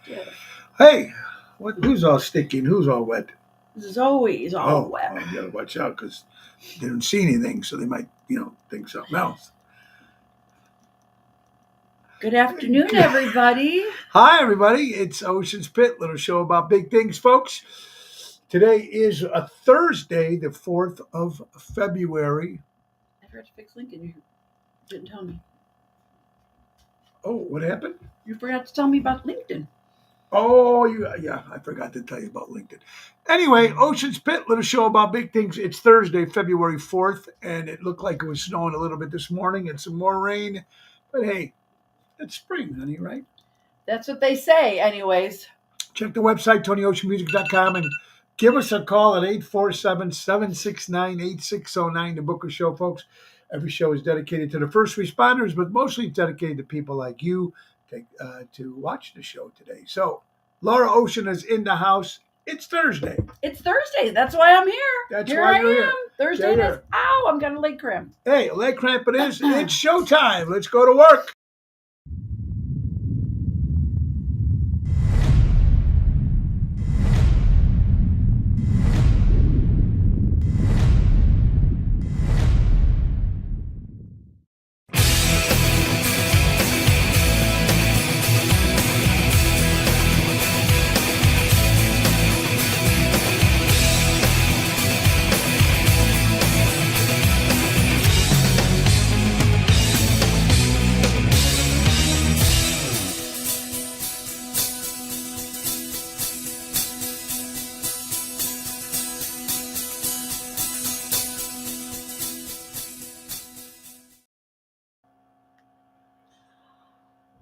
Yeah. Hey, who's all sticky and who's all wet? Zoe's all wet. You gotta watch out because they don't see anything, so they might, think something else. Good afternoon, everybody. Hi, everybody. It's Ocean's Pit, little show about big things, folks. Today is a Thursday, the 4th of February. I forgot to fix Lincoln. You didn't tell me. Oh, what happened? You forgot to tell me about LinkedIn. Oh, yeah, I forgot to tell you about LinkedIn. Anyway, Ocean's Pit, little show about big things. It's Thursday, February 4th, and it looked like it was snowing a little bit this morning and some more rain. But hey, it's spring, honey, right? That's what they say, anyways. Check the website, TonyOceanMusic.com, and give us a call at 847-769-8609 to book a show, folks. Every show is dedicated to the first responders, but mostly dedicated to people like you to watch the show today. So, Laura Ocean is in the house. It's Thursday. It's Thursday. That's why I'm here. That's here why I you're am. here. Thursday is, ow, I'm got a leg cramp. Hey, leg cramp it is. It's showtime. Let's go to work.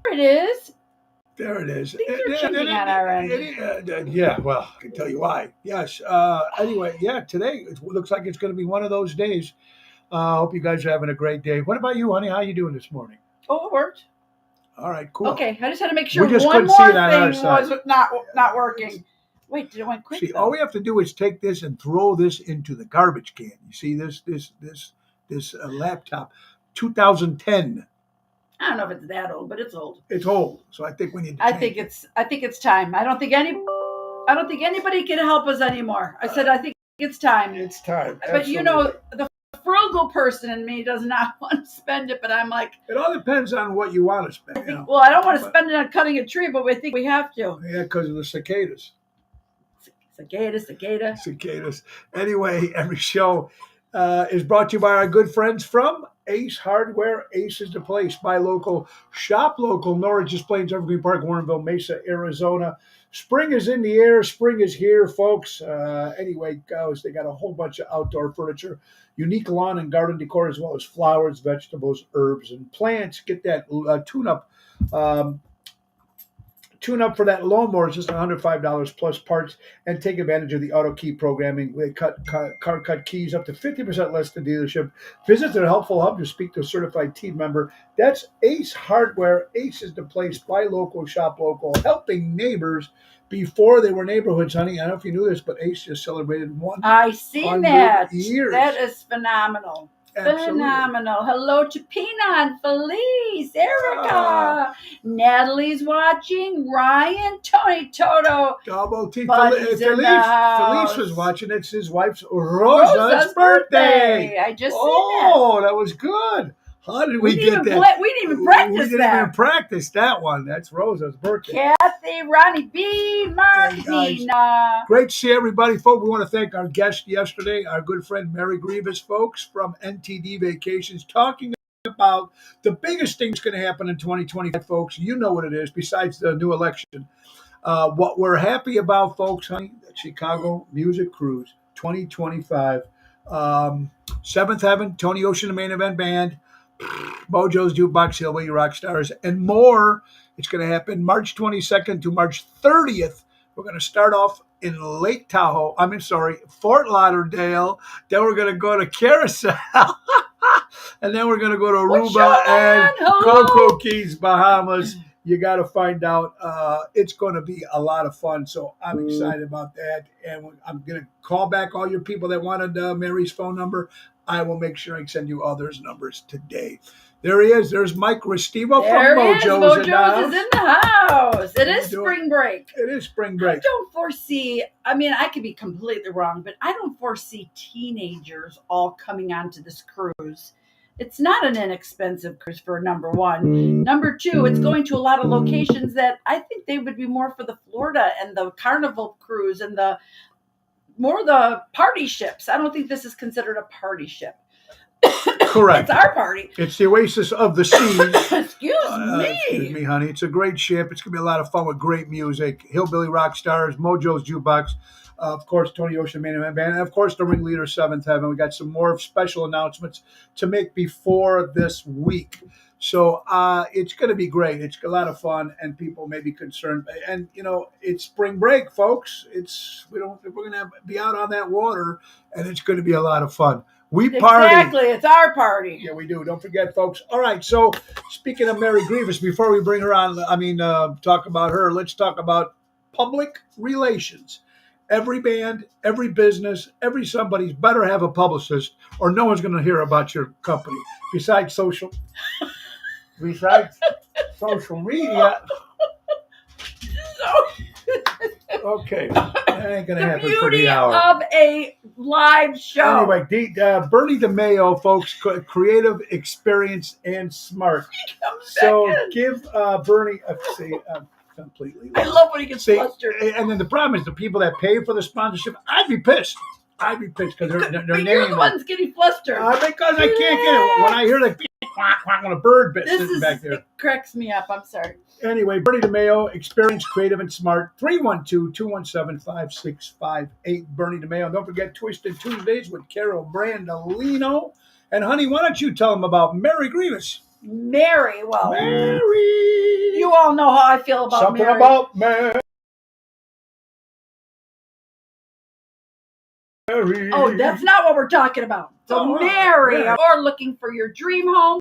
There it is. There it is. Things are changing on our end. Yeah, well, I can tell you why. Yes. Anyway, today it looks like it's going to be one of those days. I hope you guys are having a great day. What about you, honey? How you doing this morning? Oh, it worked. All right, cool. Okay, I just had to make sure We just one couldn't more see it on our thing side. was not working. Wait, did it went quick? See, though? all we have to do is take this and throw this into the garbage can. You see this laptop, 2010. I don't know if it's that old, but it's old. It's old, so I think we need to I think it's time. I don't think anybody can help us anymore. I said I think it's time. It's time. But the frugal person in me does not want to spend it, but I'm like, it all depends on what you want to spend. Well, I don't want to spend it on cutting a tree, but we think we have to. Yeah, because of the cicadas. Cicadas. Anyway, every show is brought to you by our good friends from Ace Hardware. Ace is the place. Buy local, shop local. Norridge Plains, Evergreen Park, Warrenville, Mesa, Arizona. Spring is in the air. Spring is here, folks. Anyway, guys, they got a whole bunch of outdoor furniture, unique lawn and garden decor, as well as flowers, vegetables, herbs, and plants. Get that tune up for that lawnmower is just $105 plus parts, and take advantage of the auto key programming. They cut keys up to 50% less than dealership. Visit their helpful hub to speak to a certified team member. That's Ace Hardware. Ace is the place. Buy local, shop local, helping neighbors before they were neighborhoods, honey. I don't know if you knew this, but Ace just celebrated 100 I seen that. years. That is phenomenal. Absolutely. Phenomenal. Hello to Peanut, Felice, Erica, Natalie's watching, Ryan, Tony Toto. Double T. Buddy's in the house. Felice was watching. It's his wife's Rosa's birthday. I just seen that. Oh, that was good. How did we get that? We didn't even practice that. We didn't even practice that one. That's Rosa's birthday. Kathy, Ronnie B, Martina. Great to see everybody, folks. We want to thank our guest yesterday, our good friend Mary Grievous, folks, from NTD Vacations, talking about the biggest thing that's going to happen in 2025, folks. You know what it is, besides the new election. What we're happy about, folks, honey, the Chicago Music Cruise 2025. Seventh Heaven, Tony Ocean, the main event band, Mojo's Jukebox, Hillbilly Rock Stars, and more. It's going to happen March 22nd to March 30th. We're going to start off in Lake Tahoe. Fort Lauderdale. Then we're going to go to Carousel. And then we're going to go to Aruba and Cocoa Keys, Bahamas. You got to find out. It's going to be a lot of fun. So I'm excited about that. And I'm going to call back all your people that wanted Mary's phone number. I will make sure I send you all those numbers today. There he is. There's Mike Restivo There from he is. Mojo's in the Mojo's is in the house. It How is you doing? spring break. It is spring I break. don't foresee, I mean, I could be completely wrong, but I don't foresee teenagers all coming onto this cruise. It's not an inexpensive cruise for number one. Number two, it's going to a lot of locations that I think they would be more for the Florida and the Carnival cruise and the party ships. I don't think this is considered a party ship. Correct. It's our party. It's the Oasis of the Seas. Excuse me, honey. It's a great ship. It's going to be a lot of fun with great music. Hillbilly rock stars, Mojo's Jukebox, of course, Tony Ocean Main Event Band, and of course, the ringleader, Seventh Heaven. We got some more special announcements to make before this week. So it's going to be great. It's a lot of fun, and people may be concerned. And it's spring break, folks. We're going to be out on that water, and it's going to be a lot of fun. We party. Exactly. It's our party. Yeah, we do. Don't forget, folks. All right. So, speaking of Mary Grievous, before we bring her on, talk about her, let's talk about public relations. Every band, every business, every somebody's better have a publicist, or no one's going to hear about your company. Besides social media. Okay, that ain't gonna happen for the hour. Of a live show. Anyway, Bernie DeMayo, folks, creative, experienced, and smart. So give Bernie completely. I love when he gets flustered. And then the problem is the people that pay for the sponsorship. I'd be pissed because they're naming. You're the ones getting flustered. Because I can't get it when I hear the quack quack on a bird sitting back there. It cracks me up. I'm sorry. Anyway, Bernie DeMayo, experienced, creative, and smart. 312-217-5658. Bernie DeMayo. Don't forget Twisted Tuesdays with Carol Brandolino. And honey, why don't you tell them about Mary Grievous? Mary. Mary. You all know how I feel about Something Mary. about Mary. Oh, that's not what we're talking about. So Mary, or looking for your dream home.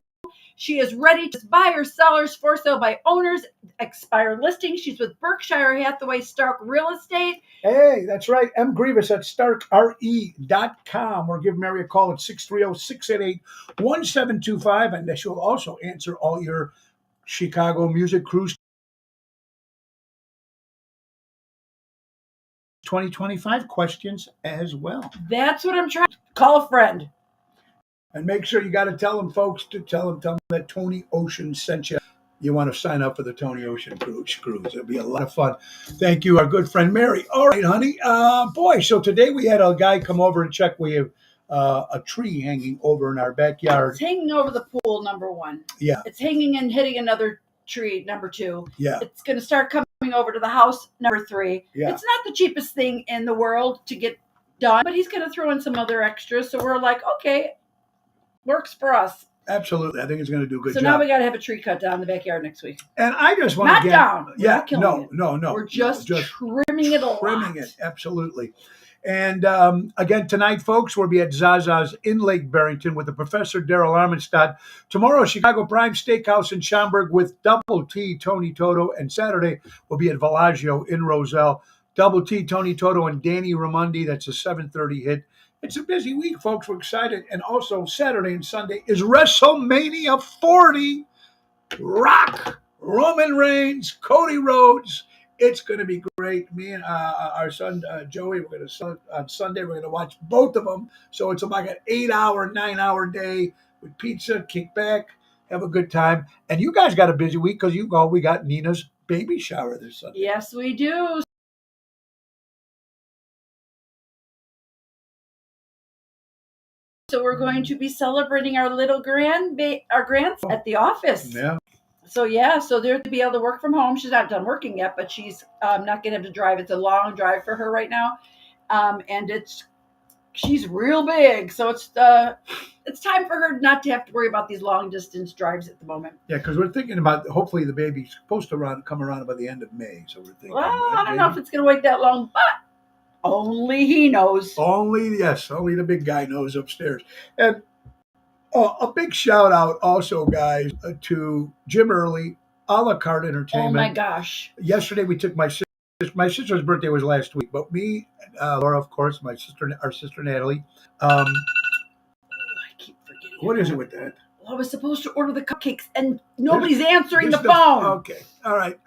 She is ready to buy or sellers, for sale by owners, expired listings. She's with Berkshire Hathaway Stark Real Estate. Hey, that's right. M. Grievous at starkre.com, or give Mary a call at 630-688-1725, and she'll also answer all your Chicago Music Cruise 2025 questions as well. That's what I'm trying to call a friend. And make sure you got to tell them, folks, to tell them that Tony Ocean sent you. You want to sign up for the Tony Ocean Cruise. It'll be a lot of fun. Thank you, our good friend Mary. All right, honey. So today we had a guy come over and check. We have a tree hanging over in our backyard. It's hanging over the pool, number one. Yeah. It's hanging and hitting another tree, number two. Yeah. It's going to start coming over to the house, number three. Yeah. It's not the cheapest thing in the world to get done, but he's going to throw in some other extras. So we're like, okay, works for us. Absolutely. I think it's going to do a good job. So now we got to have a tree cut down in the backyard next week. And I just want Not to get... down. We're Yeah. not killing it. No. We're just trimming it a lot. Trimming it. Absolutely. And again, tonight, folks, we'll be at Zaza's in Lake Barrington with the Professor Daryl Armenstadt. Tomorrow, Chicago Prime Steakhouse in Schaumburg with Double T, Tony Toto. And Saturday, we'll be at Villaggio in Roselle. Double T, Tony Toto, and Danny Ramundi. That's a 7:30 hit. It's a busy week, folks. We're excited. And also, Saturday and Sunday is WrestleMania 40. Rock, Roman Reigns, Cody Rhodes. It's going to be great. Me and our son, Joey, we're going to on Sunday, we're going to watch both of them. So it's like an 8-hour, 9-hour day with pizza, kick back, have a good time. And you guys got a busy week because we got Nina's baby shower this Sunday. Yes, we do. So we're going to be celebrating our little grandson at the office. Yeah. So they're to be able to work from home. She's not done working yet, but she's not going to have to drive. It's a long drive for her right now, and she's real big. So it's time for her not to have to worry about these long distance drives at the moment. Yeah, because we're thinking about hopefully the baby's supposed to come around by the end of May. So we're thinking. Well, I don't know if it's going to wait that long, but only he knows. Only the big guy knows upstairs. And a big shout out also, guys, to Jim Early, A La Carte Entertainment. Oh my gosh! Yesterday we took my sister's birthday was last week, but me, Laura, of course, our sister Natalie. I keep forgetting. What is it with that? I was supposed to order the cupcakes, and nobody's answering the Just phone. Okay. All right.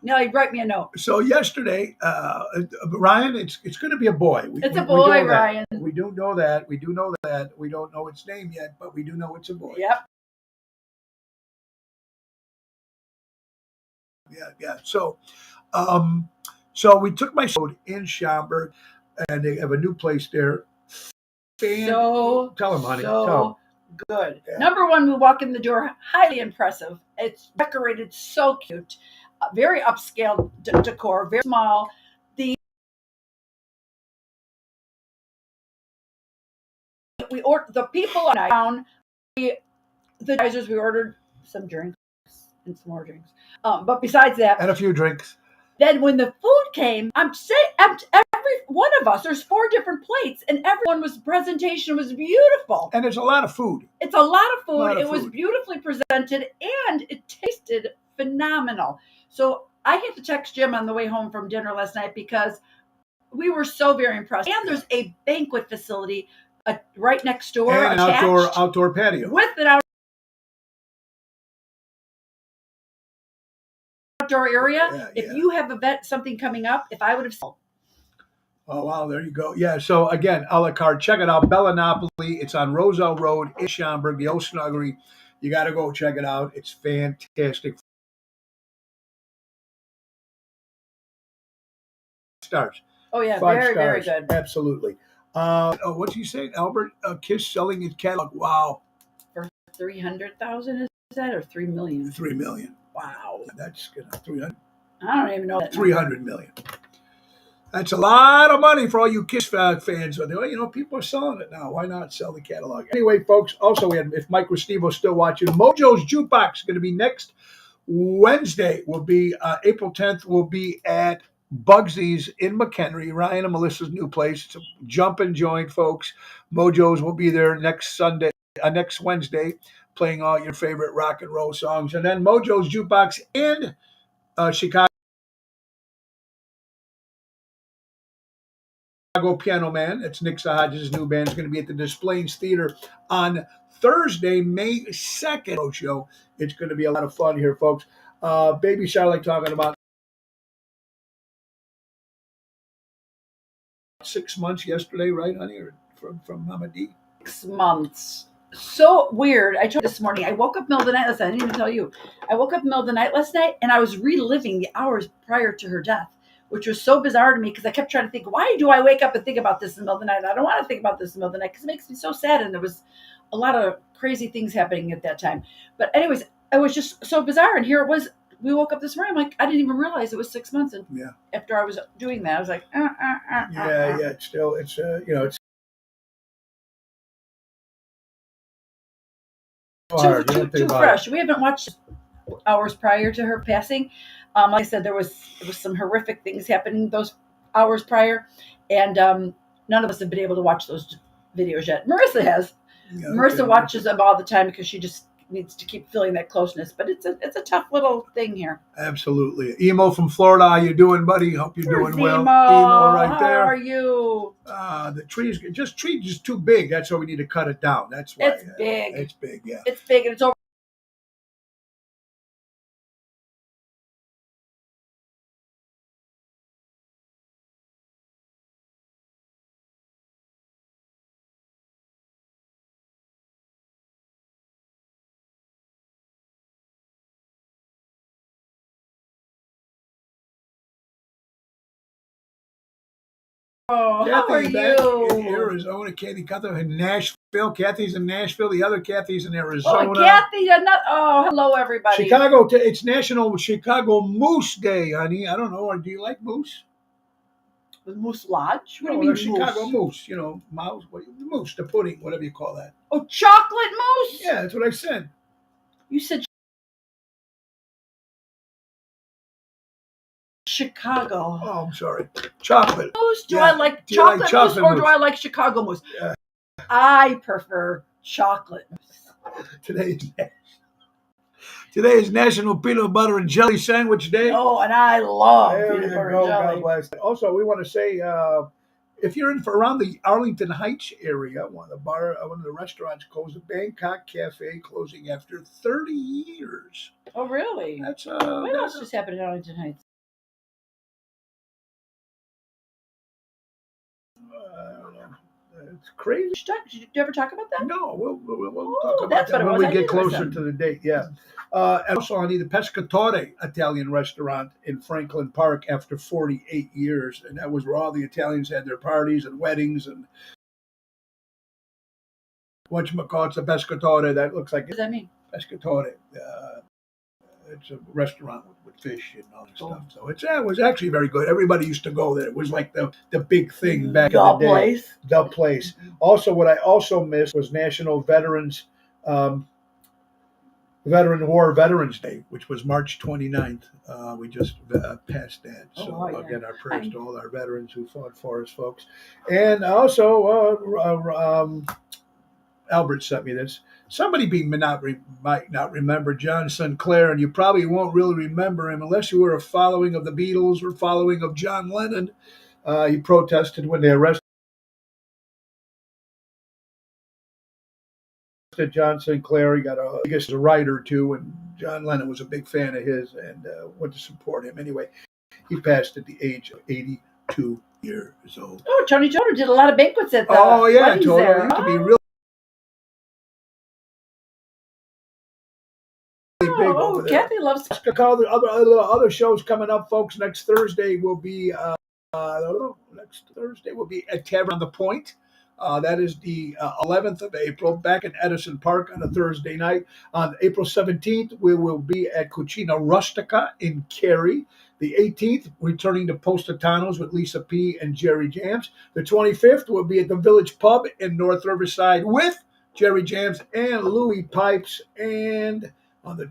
Nelly, write me a note. So yesterday, Ryan, it's going to be a boy. It's a we boy, know that. Ryan. We do know that. We do know that. We don't know its name yet, but we do know it's a boy. Yep. Yeah. So we took my son in Schaumburg, and they have a new place there. So Tell him, honey. so Tell him. good. Yeah. Number one, we walk in the door, highly impressive. It's decorated so cute, very upscale decor, very small. The people are down. The advisors, we ordered some drinks and some more drinks. But besides that, And a few drinks. then when the food came, I'm saying every one of us, there's 4 different plates, and presentation was beautiful. And there's a lot of food. It's a lot of food. Lot of It was food. beautifully presented, and it tasted phenomenal. So I had to text Jim on the way home from dinner last night because we were so very impressed. And there's a banquet facility right next door, And an attached outdoor patio. with an outdoor area. Yeah, If yeah. you have something coming up, if I would have said, Oh, wow, there you go. Yeah, so again, a la carte. Check it out. Bella Napoli. It's on Roselle Road in Schaumburg, the old Snuggery. You got to go check it out. It's fantastic. Stars. oh yeah, 5 very, stars. very good. Absolutely. What's he saying? Albert Kiss selling his catalog. Wow. For 300,000, is that, or 3 million? 3 million. Wow. That's good. 300. I don't even know that. 300 million. That's a lot of money for all you Kiss fans. People are selling it now. Why not sell the catalog? Anyway, folks, also, if Mike Restivo's still watching, Mojo's Jukebox is going to be next Wednesday. Will be April 10th. Will be at Bugsy's in McHenry, Ryan and Melissa's new place. It's a jumping joint, folks. Mojo's will be there next Wednesday, playing all your favorite rock and roll songs. And then Mojo's Jukebox in Chicago Piano Man. That's Nick Sahajas' new band. Is going to be at the Des Plaines Theater on Thursday, May 2nd. Show. It's going to be a lot of fun here, folks. Baby Charlotte talking about 6 months yesterday, right, honey? Or from Mama D? 6 months. So weird. I told you this morning, I woke up middle of the night last night. I didn't even tell you. I woke up middle of the night last night, and I was reliving the hours prior to her death, which was so bizarre to me because I kept trying to think, why do I wake up and think about this in the middle of the night? I don't want to think about this in the middle of the night because it makes me so sad, and there was a lot of crazy things happening at that time. But anyways, it was just so bizarre, and here it was. We woke up this morning, I'm like, I didn't even realize it was 6 months. And Yeah. after I was doing that, I was like, Yeah. It's still, it's it's hard. You don't think too about fresh. We haven't watched hours prior to her passing. Like I said, there was some horrific things happening those hours prior, and none of us have been able to watch those videos yet. Marissa has. Yeah, Marissa watches them all the time because she just needs to keep feeling that closeness. But it's a tough little thing here. Absolutely. Emo from Florida, how you doing, buddy? Hope you're Where's doing well. Emo? Emo right there. How are you? The tree's just too big. That's why we need to cut it down. That's why. It's big. It's big, yeah. It's big, and it's over. Oh, how are Kathy's back in you? Arizona. Kathy Cutler in Nashville. Kathy's in Nashville. The other Kathy's in Oh, Arizona. Kathy, hello, everybody. Chicago. It's National Chicago Moose Day, honey. I don't know. Do you like moose? The Moose Lodge? What do No, you mean, Chicago moose? moose. Mouse. Moose, the pudding, whatever you call that. Oh, chocolate mousse? Yeah, that's what I said. You said Chicago. Oh, I'm sorry. Chocolate. Mousse? Do Yeah. I like Do you like chocolate, chocolate mousse, or mousse? do I like Chicago mousse? Yeah. I prefer chocolate mousse. Today is National Peanut Butter and Jelly Sandwich Day. Oh, and I love There peanut you butter go. and jelly. God bless. Also, we want to say if you're in for around the Arlington Heights area, one of the restaurants closed. The Bangkok Cafe closing after 30 years. Oh, really? That's What else just happened in Arlington Heights? I don't know. It's crazy. Did you ever talk about that? No, we'll Oh, talk about that's that what it when was. we I get knew there was closer some. to the date. Yeah. And also, honey, the Pescatore Italian restaurant in Franklin Park after 48 years, and that was where all the Italians had their parties and weddings and whatchamacallit's a Pescatore. That looks like What does that mean? Pescatore. It's a restaurant with fish and all that stuff. So it was actually very good. Everybody used to go there. It was like the big thing back in the day. Place. The place. Also, what I also missed was National Veterans Veterans Day, which was March 29th. We just passed that. So, Oh, yeah. again, our prayers to all our veterans who fought for us, folks. And also, Albert sent me this. Somebody might not remember John Sinclair, and you probably won't really remember him unless you were a following of the Beatles or following of John Lennon. He protested when they arrested John Sinclair. He got I guess, a writer too, and John Lennon was a big fan of his and went to support him. Anyway, he passed at the age of 82 years old. Oh, Tony Toto did a lot of banquets at the Toto there. used to be real big over there. Kathy loves. The other shows coming up, folks. Next Thursday will be at Tavern on the Point. That is the 11th of April, back in Edison Park on a Thursday night. On April 17th, we will be at Cucina Rustica in Cary. The 18th, returning to Positano's with Lisa P. and Jerry Jams. The 25th will be at the Village Pub in North Riverside with Jerry Jams and Louis Pipes. And on the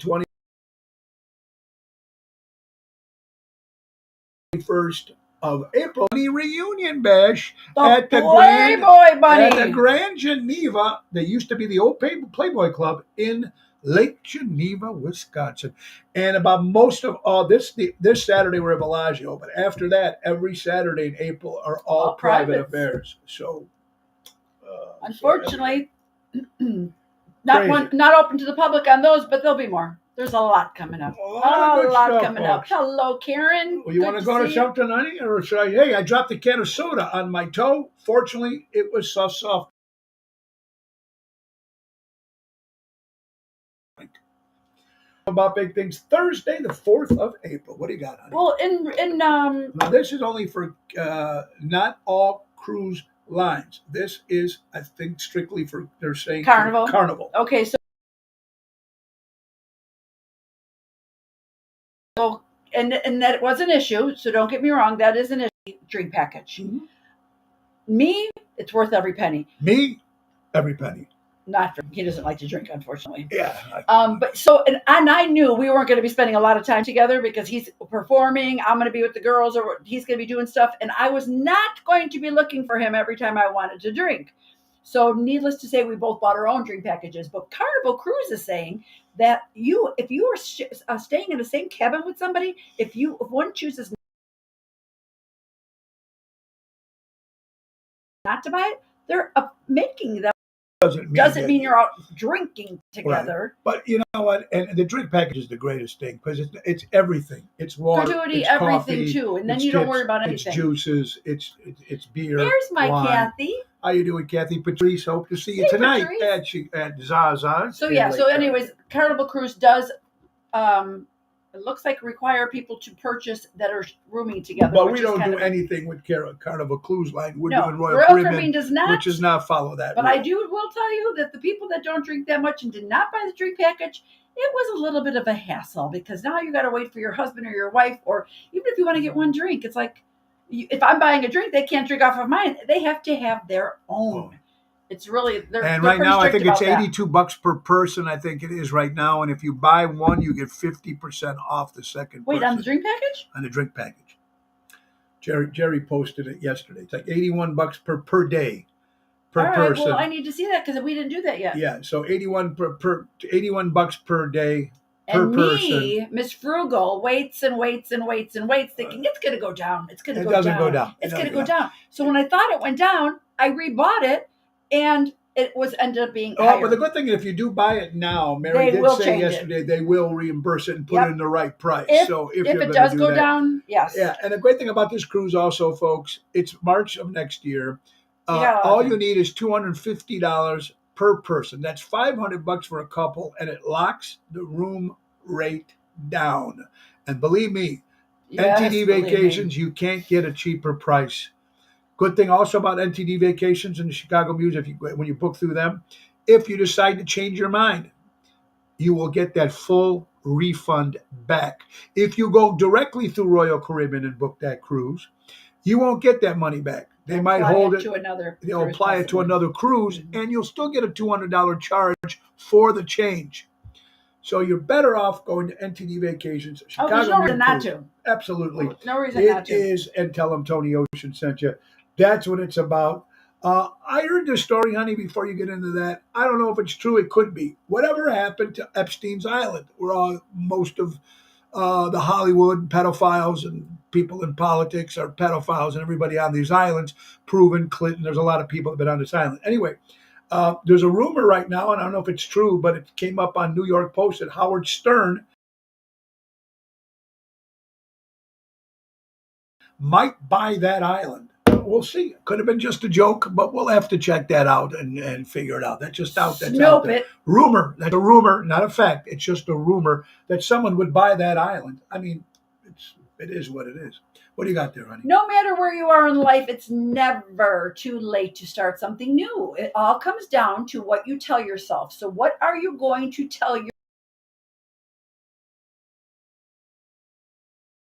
21st of April, the reunion bash at the Grand Geneva. They used to be the old Playboy Club in Lake Geneva, Wisconsin. And about most of all this Saturday we're at Bellagio, but after that, every Saturday in April are all private affairs. So, unfortunately, not open to the public on those, but there'll be more. There's a lot coming up. A lot coming up. Hello, Karen. Well, you want to go to something, honey? Or should I? Hey, I dropped a can of soda on my toe. Fortunately, it was soft. About big things. Thursday, the 4th of April. What do you got, honey? Well, now this is only for not all cruise lines. This is, I think, strictly for, they're saying, Carnival. Carnival. Okay, so and that was an issue. So don't get me wrong. That is an issue. Drink package. Mm-hmm. Me, it's worth every penny. Me, every penny. Not for he doesn't like to drink, unfortunately. Yeah. But so and I knew we weren't going to be spending a lot of time together because he's performing. I'm going to be with the girls, or he's going to be doing stuff, and I was not going to be looking for him every time I wanted to drink. So, needless to say, we both bought our own drink packages. But Carnival Cruise is saying that if you are staying in the same cabin with somebody, if one chooses not to buy it, they're making them. Doesn't mean you're out drinking together. Right. But you know what? And the drink package is the greatest thing because it's everything. It's water, gratuity, it's everything coffee, too, and then you chips, don't worry about anything. It's juices, it's beer. There's my wine. Kathy. How you doing, Kathy? Patrice, hope to see you tonight at Zaza. So yeah. So anyways, Carnival Cruise does. It looks like require people to purchase that are rooming together. But we don't do anything with Carnival Cruise Line. We're doing Royal Caribbean does not, which does not follow that. But rule. I will tell you that the people that don't drink that much and did not buy the drink package, it was a little bit of a hassle because now you got to wait for your husband or your wife, or even if you want to get one drink, it's like if I'm buying a drink, they can't drink off of mine. They have to have their own. It's really and right now I think it's $82 per person. I think it is right now, and if you buy one, you get 50% off the second. Wait, on the drink package? On the drink package. Jerry posted it yesterday. It's like $81 per day per person. Well, I need to see that because we didn't do that yet. Yeah, so $81 per day per And person. me, Miss Frugal, waits and waits and waits and waits, thinking it's going to go down. It's going to It go doesn't down. go down. It's It going to doesn't go down. So when I thought it went down, I rebought it, and it was ended up being Oh, higher. but the good thing is if you do buy it now, Mary They did will say change yesterday they will reimburse it and put Yep. it in the right price. If- so if you're it gonna does do go that, down, yes. yeah. And the great thing about this cruise also, folks, it's March of next year. You got a lot of All time. you need is $250 per person. That's $500 for a couple, and it locks the room rate down. And believe me, Yes, NTD believe me. Vacations, you can't get a cheaper price. Good thing also about NTD Vacations and the Chicago Muse, when you book through them, if you decide to change your mind, you will get that full refund back. If you go directly through Royal Caribbean and book that cruise, you won't get that money back. They They'll might apply hold it to another. they'll cruise apply it to possibly. another cruise, Mhm. and you'll still get a $200 charge for the change. So you're better off going to NTD Vacations. Oh, there's no Muse reason not Cruise. to. Absolutely. No reason not It to. is, and tell them Tony Ocean sent you. That's what it's about. I heard this story, honey, before you get into that. I don't know if it's true. It could be. Whatever happened to Epstein's Island, where most of the Hollywood pedophiles and people in politics are pedophiles, and everybody on these islands, proven Clinton. There's a lot of people that have been on this island. Anyway, there's a rumor right now, and I don't know if it's true, but it came up on New York Post that Howard Stern might buy that island. We'll see. Could have been just a joke, but we'll have to check that out and figure it out. That's just out. That's out Snoop there. it. Rumor. That's a rumor, not a fact. It's just a rumor that someone would buy that island. I mean, it is what it is. What do you got there, honey? No matter where you are in life, it's never too late to start something new. It all comes down to what you tell yourself. So, what are you going to tell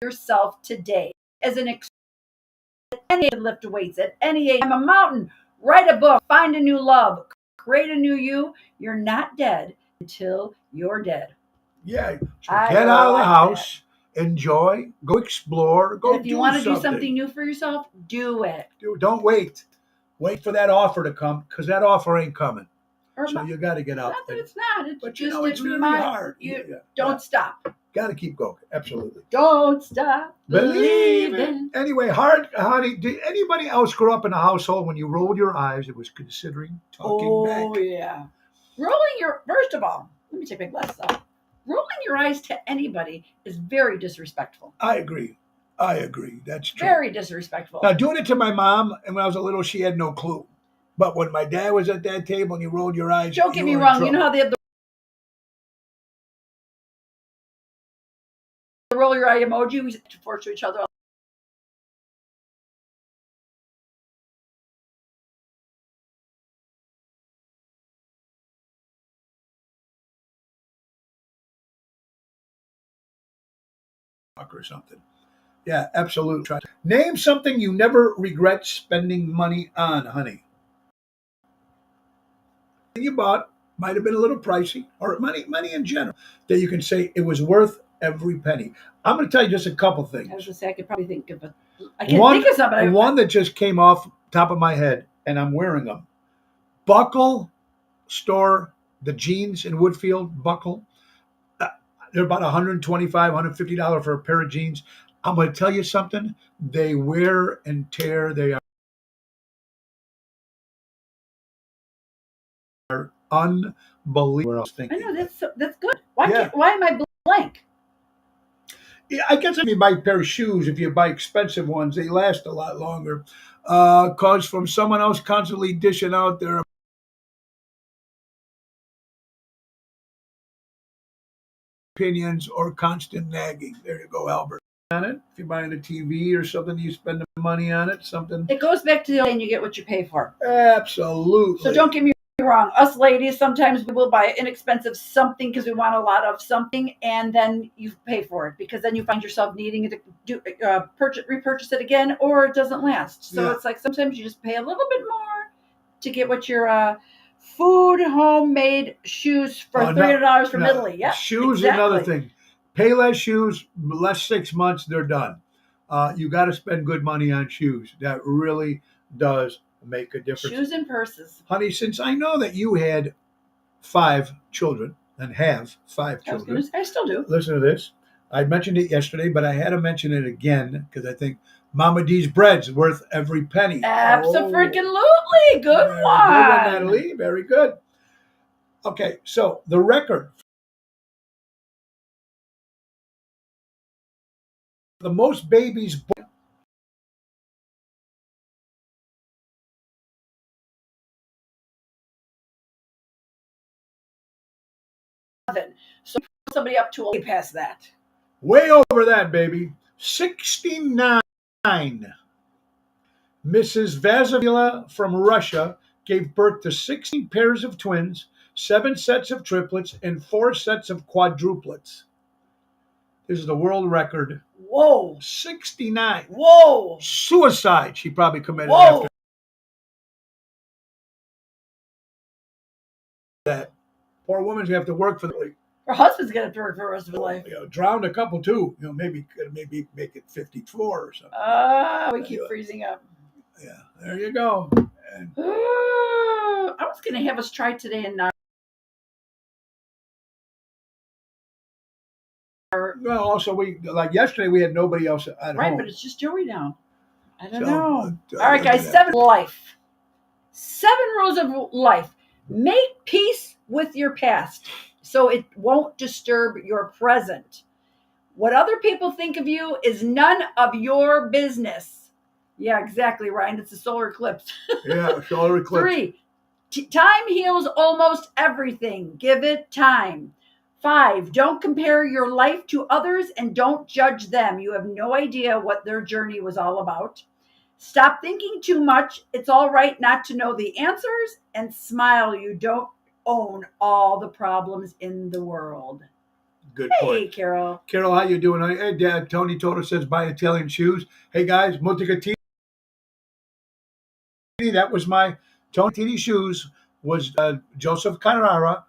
yourself today? As an at any age, lift weights at any age, climb a mountain, write a book, find a new love, create a new you. You're not dead until you're dead. Yeah. So I get out of the like house, enjoy, go explore, go And if you do want to do something. something new for yourself, do it. Don't wait. Wait for that offer to come, because that offer ain't coming. Or So you got to get out not that there. it's not. It's But just it's very hard. You don't stop. Got to keep going. Absolutely. Don't stop Believe it. believing. Anyway, honey, did anybody else grow up in a household when you rolled your eyes, it was considering talking back? Yeah. First of all, let me take my glasses off. Rolling your eyes to anybody is very disrespectful. I agree. That's true. Very disrespectful. Now, doing it to my mom, and when I was a little, she had no clue. But when my dad was at that table and you rolled your eyes, Don't get you me were in wrong. You trouble. know how they have the roll your eye emoji? We force to each other. Or something. Yeah, absolutely. Name something you never regret spending money on, honey. You bought might have been a little pricey, or money in general, that you can say it was worth every penny. I'm going to tell you just a couple things. I was just saying, I could probably think of it. I can't think of something. One that just came off top of my head, and I'm wearing them. Buckle store, the jeans in Woodfield, Buckle. They're about $125, $150 for a pair of jeans. I'm going to tell you something. They wear and tear. They are unbelievable. I know that's good. Why Yeah. why am I blank? Yeah, I guess if you buy a pair of shoes, if you buy expensive ones, they last a lot longer. Cause from someone else constantly dishing out their opinions or constant nagging. There you go, Albert. On it. If you're buying a TV or something, you spend the money on it. Something. It goes back to the saying, you get what you pay for. Absolutely. So don't get me wrong. Us ladies, sometimes we will buy inexpensive something because we want a lot of something, and then you pay for it because then you find yourself needing to do repurchase it again, or it doesn't last. So It's like sometimes you just pay a little bit more to get what your food, homemade shoes for $300 from Italy. Yeah, shoes, exactly. Another thing. Pay less shoes, less 6 months, they're done. You got to spend good money on shoes. That really does make a difference. Shoes and purses. Honey, since I know that you had 5 children, and have 5 I was children. gonna say, I still do. Listen to this. I mentioned it yesterday, but I had to mention it again because I think Mama D's bread's worth every penny. Absolutely. Good Very one. good one, Natalie. Very good. Okay, so the record. The most babies born. So somebody up to way past that. Way over that, baby. 69. Mrs. Vazavila from Russia gave birth to 16 pairs of twins, 7 sets of triplets, and 4 sets of quadruplets. This is the world record. Whoa. 69. Whoa. Suicide she probably committed Whoa. after that. Poor woman's gonna have to work for the week. Her husband's gonna have to work for the rest of his life. Drowned a couple too. Maybe make it 54 or something. We keep freezing up. Yeah, there you go. And I was gonna have us try today and not. well, also we like yesterday we had nobody else at Right, home. but it's just Joey now. I don't So, know. but, All right, guys. 7 life. 7 rules of life. Make peace with your past so it won't disturb your present. What other people think of you is none of your business. Yeah, exactly, Ryan. It's a solar eclipse. Yeah, solar eclipse. 3, time heals almost everything. Give it time. 5, don't compare your life to others and don't judge them. You have no idea what their journey was all about. Stop thinking too much. It's all right not to know the answers. And smile. You don't own all the problems in the world. Good Hey, point. Carol. Carol, how you doing? Hey, Dad. Tony Toto says buy Italian shoes. Hey, guys, Multicatini. That was my Tony shoes. Was Joseph Carrara,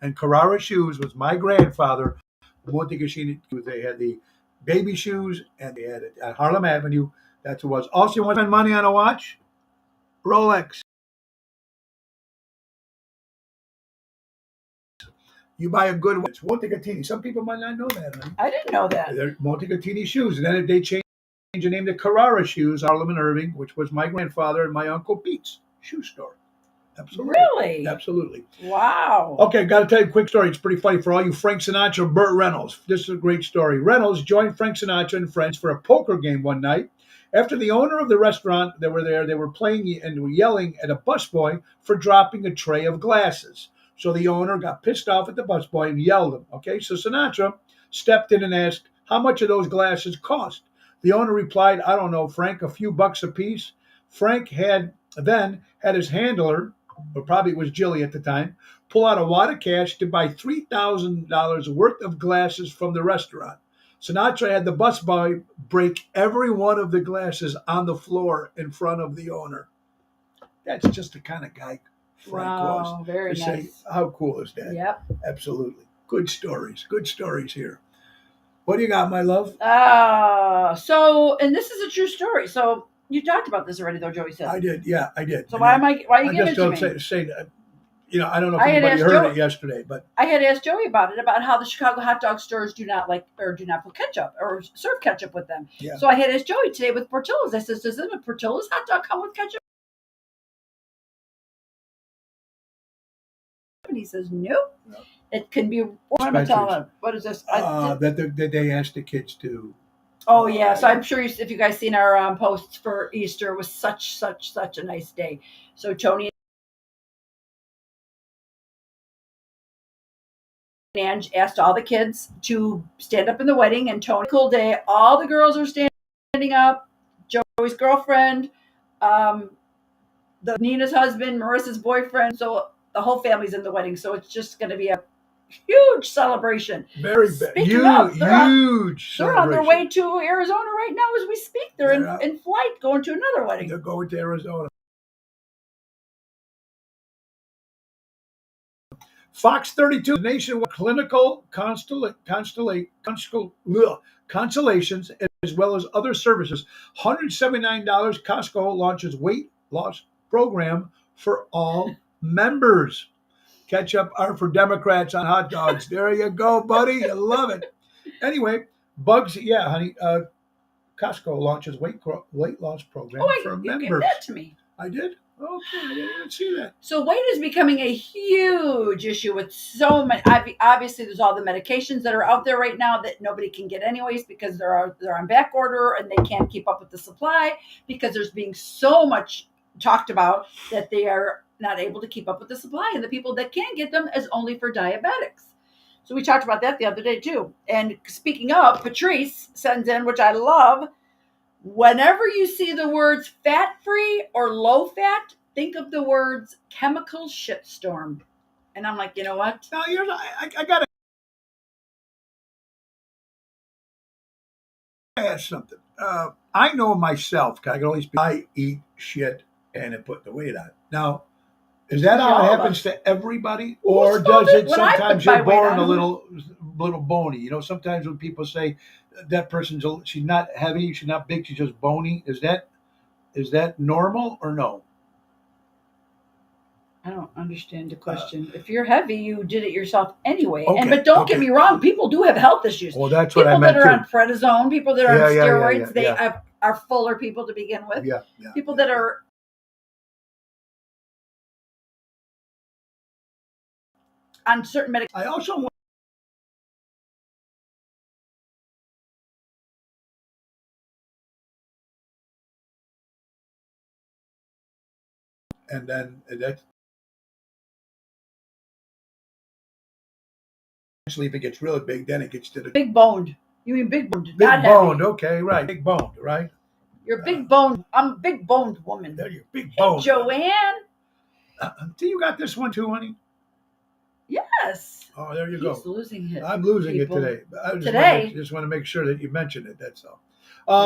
and Carrara shoes was my grandfather. Multicatini. They had the baby shoes, and they had it at Harlem Avenue. That's what it was. Also, you want to spend money on a watch? Rolex. You buy a good one. It's Multicatini. Some people might not know that, honey. I didn't know that. They're Multicatini shoes. And then they changed the name to Carrara Shoes, Harlem and Irving, which was my grandfather and my Uncle Pete's shoe store. Absolutely. Really? Absolutely. Wow. Okay, got to tell you a quick story. It's pretty funny for all you Frank Sinatra and Burt Reynolds. This is a great story. Reynolds joined Frank Sinatra and friends for a poker game one night. After the owner of the restaurant that were there, they were playing and were yelling at a busboy for dropping a tray of glasses. So the owner got pissed off at the busboy and yelled at him. Okay, so Sinatra stepped in and asked, how much of those glasses cost? The owner replied, I don't know, Frank, a few bucks a piece. Frank had his handler, or probably it was Jilly at the time, pull out a wad of cash to buy $3,000 worth of glasses from the restaurant. Sinatra had the busboy break every one of the glasses on the floor in front of the owner. That's just the kind of guy Frank was. Wow, very To nice. say, how cool is that? Yep. Absolutely. Good stories. Good stories here. What do you got, my love? And this is a true story. So you talked about this already, though, Joey said. I did. Yeah, I did. So why are you I giving it to me? just saying, I don't know if I had anybody asked heard Joey- it yesterday, but I had asked Joey about how the Chicago hot dog stores do not put ketchup or serve ketchup with them. yeah. So I had asked Joey today with Portillo's. I said, does a Portillo's hot dog come with ketchup? And he says, nope. No. It can be, what am I telling him? What is this? That they asked the kids to. Oh, yeah. So I'm sure if you guys seen our posts for Easter, it was such a nice day. So Tony and Ange asked all the kids to stand up in the wedding, and Tony, cool day. All the girls are standing up. Joey's girlfriend, Nina's husband, Marissa's boyfriend. So the whole family's in the wedding. So it's just going to be a huge celebration. Very Speaking of, huge. They're on their way to Arizona right now as we speak. They're Yeah. in flight going to another wedding. They're going to Arizona. Fox 32, nationwide clinical consolations, as well as other services. $179. Costco launches weight loss program for all members. Ketchup are for Democrats on hot dogs. There you go, buddy. I love it. Anyway, bugs. Yeah, honey. Costco launches weight loss program for you gave members. that to me. I did? Okay, I didn't even see that. So weight is becoming a huge issue with so many. Obviously, there's all the medications that are out there right now that nobody can get anyways because they're on back order and they can't keep up with the supply because there's being so much talked about that they are not able to keep up with the supply, and the people that can get them is only for diabetics. So we talked about that the other day too. And speaking of, Patrice sends in, which I love, whenever you see the words fat-free or low-fat, think of the words chemical shitstorm. And I'm like, you know what? Now, I got to ask something. I know myself, 'cause I can only speak, I eat shit and it put the weight on. Now, is that how it happens to everybody? Or does it sometimes you're born a little bony? You know, sometimes when people say that person's, she's not heavy, she's not big, she's just bony. Is that normal or no? I don't understand the question. If you're heavy, you did it yourself anyway. Okay, but don't get me wrong, people do have health issues. Well, that's what I meant People that are too. on prednisone, people that are on steroids, they yeah. are fuller people to begin with. Yeah. People that are on certain medications. I also want, and then that's actually if it gets really big, then it gets to the Big boned. You mean big boned? big boned. Okay, right, big boned, right? You're big boned. I'm a big boned woman. There you big Hey, boned. Joanne. Do you got this one too, honey? Yes. Oh, there you He's go. losing it. I'm losing people. it today. I just want to make sure that you mention it. That's all.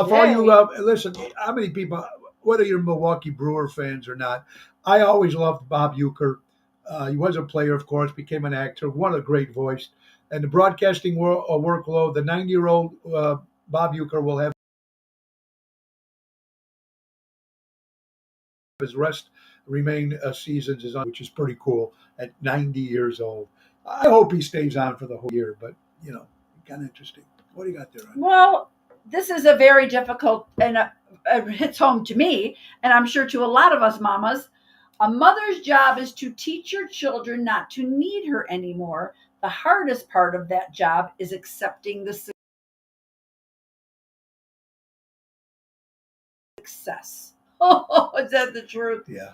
For all you listen, how many people, whether you're Milwaukee Brewer fans or not, I always loved Bob Uecker. He was a player, of course, became an actor, what a great voice. And the broadcasting workload, the 90-year-old Bob Uecker will have his remain seasons is on, which is pretty cool at 90 years old. I hope he stays on for the whole year, but kind of interesting. What do you got there? Honey? Well, this is a very difficult, and it hits home to me, and I'm sure to a lot of us mamas. A mother's job is to teach your children not to need her anymore. The hardest part of that job is accepting the success. Oh, is that the truth? Yeah.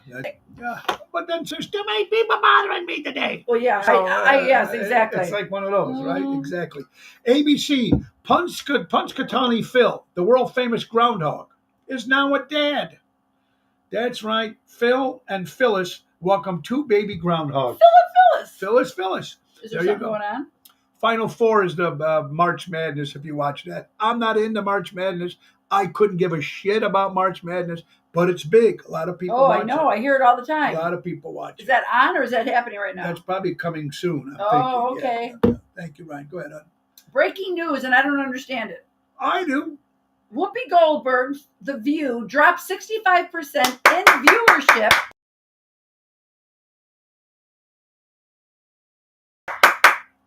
But then there's too many people bothering me today. Well, yeah, So, yes, exactly. It's like one of those, right? Exactly. ABC, Punxsutawney Phil, the world famous groundhog, is now a dad. That's right. Phil and Phyllis welcome two baby groundhogs. Phyllis. Is there something going on? Final Four is the March Madness, if you watch that. I'm not into March Madness. I couldn't give a shit about March Madness, but it's big. A lot of people watch it. I know. I hear it all the time. A lot of people watch it. Is that on or is that happening right now? That's probably coming soon. I'm thinking. Okay. Yeah. Thank you, Ryan. Go ahead, hon. Breaking news, and I don't understand it. I do. Whoopi Goldberg's The View dropped 65% in viewership.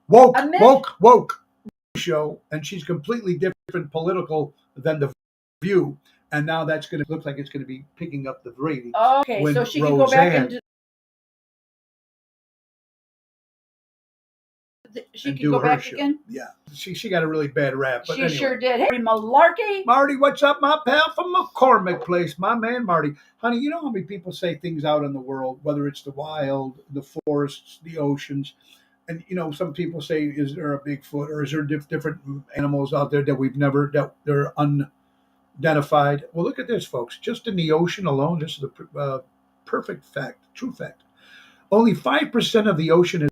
Woke show, and she's completely different political than The View, and now that's going to look like it's going to be picking up the ratings. Okay, so she can go back into. She can go back show again? Yeah. She got a really bad rap. But she sure did. Hey, Malarkey. Marty, what's up, my pal from McCormick Place? My man, Marty. Honey, you know how many people say things out in the world, whether it's the wild, the forests, the oceans. And, some people say, is there a Bigfoot or is there different animals out there that we've never, that they're unidentified? Well, look at this, folks. Just in the ocean alone, this is a perfect fact, true fact. Only 5% of the ocean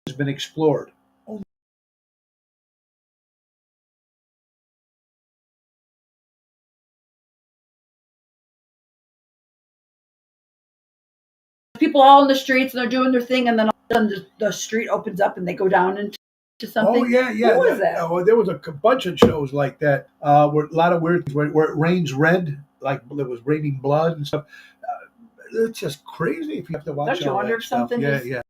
has been explored. People all in the streets and they're doing their thing, and then all of a sudden the street opens up and they go down into something. Oh yeah. What was that? There was a bunch of shows like that where a lot of weird things where it rains red. like it was raining blood and stuff. It's just crazy if you have to watch Don't you all wonder that if stuff. something Yeah, is- yeah,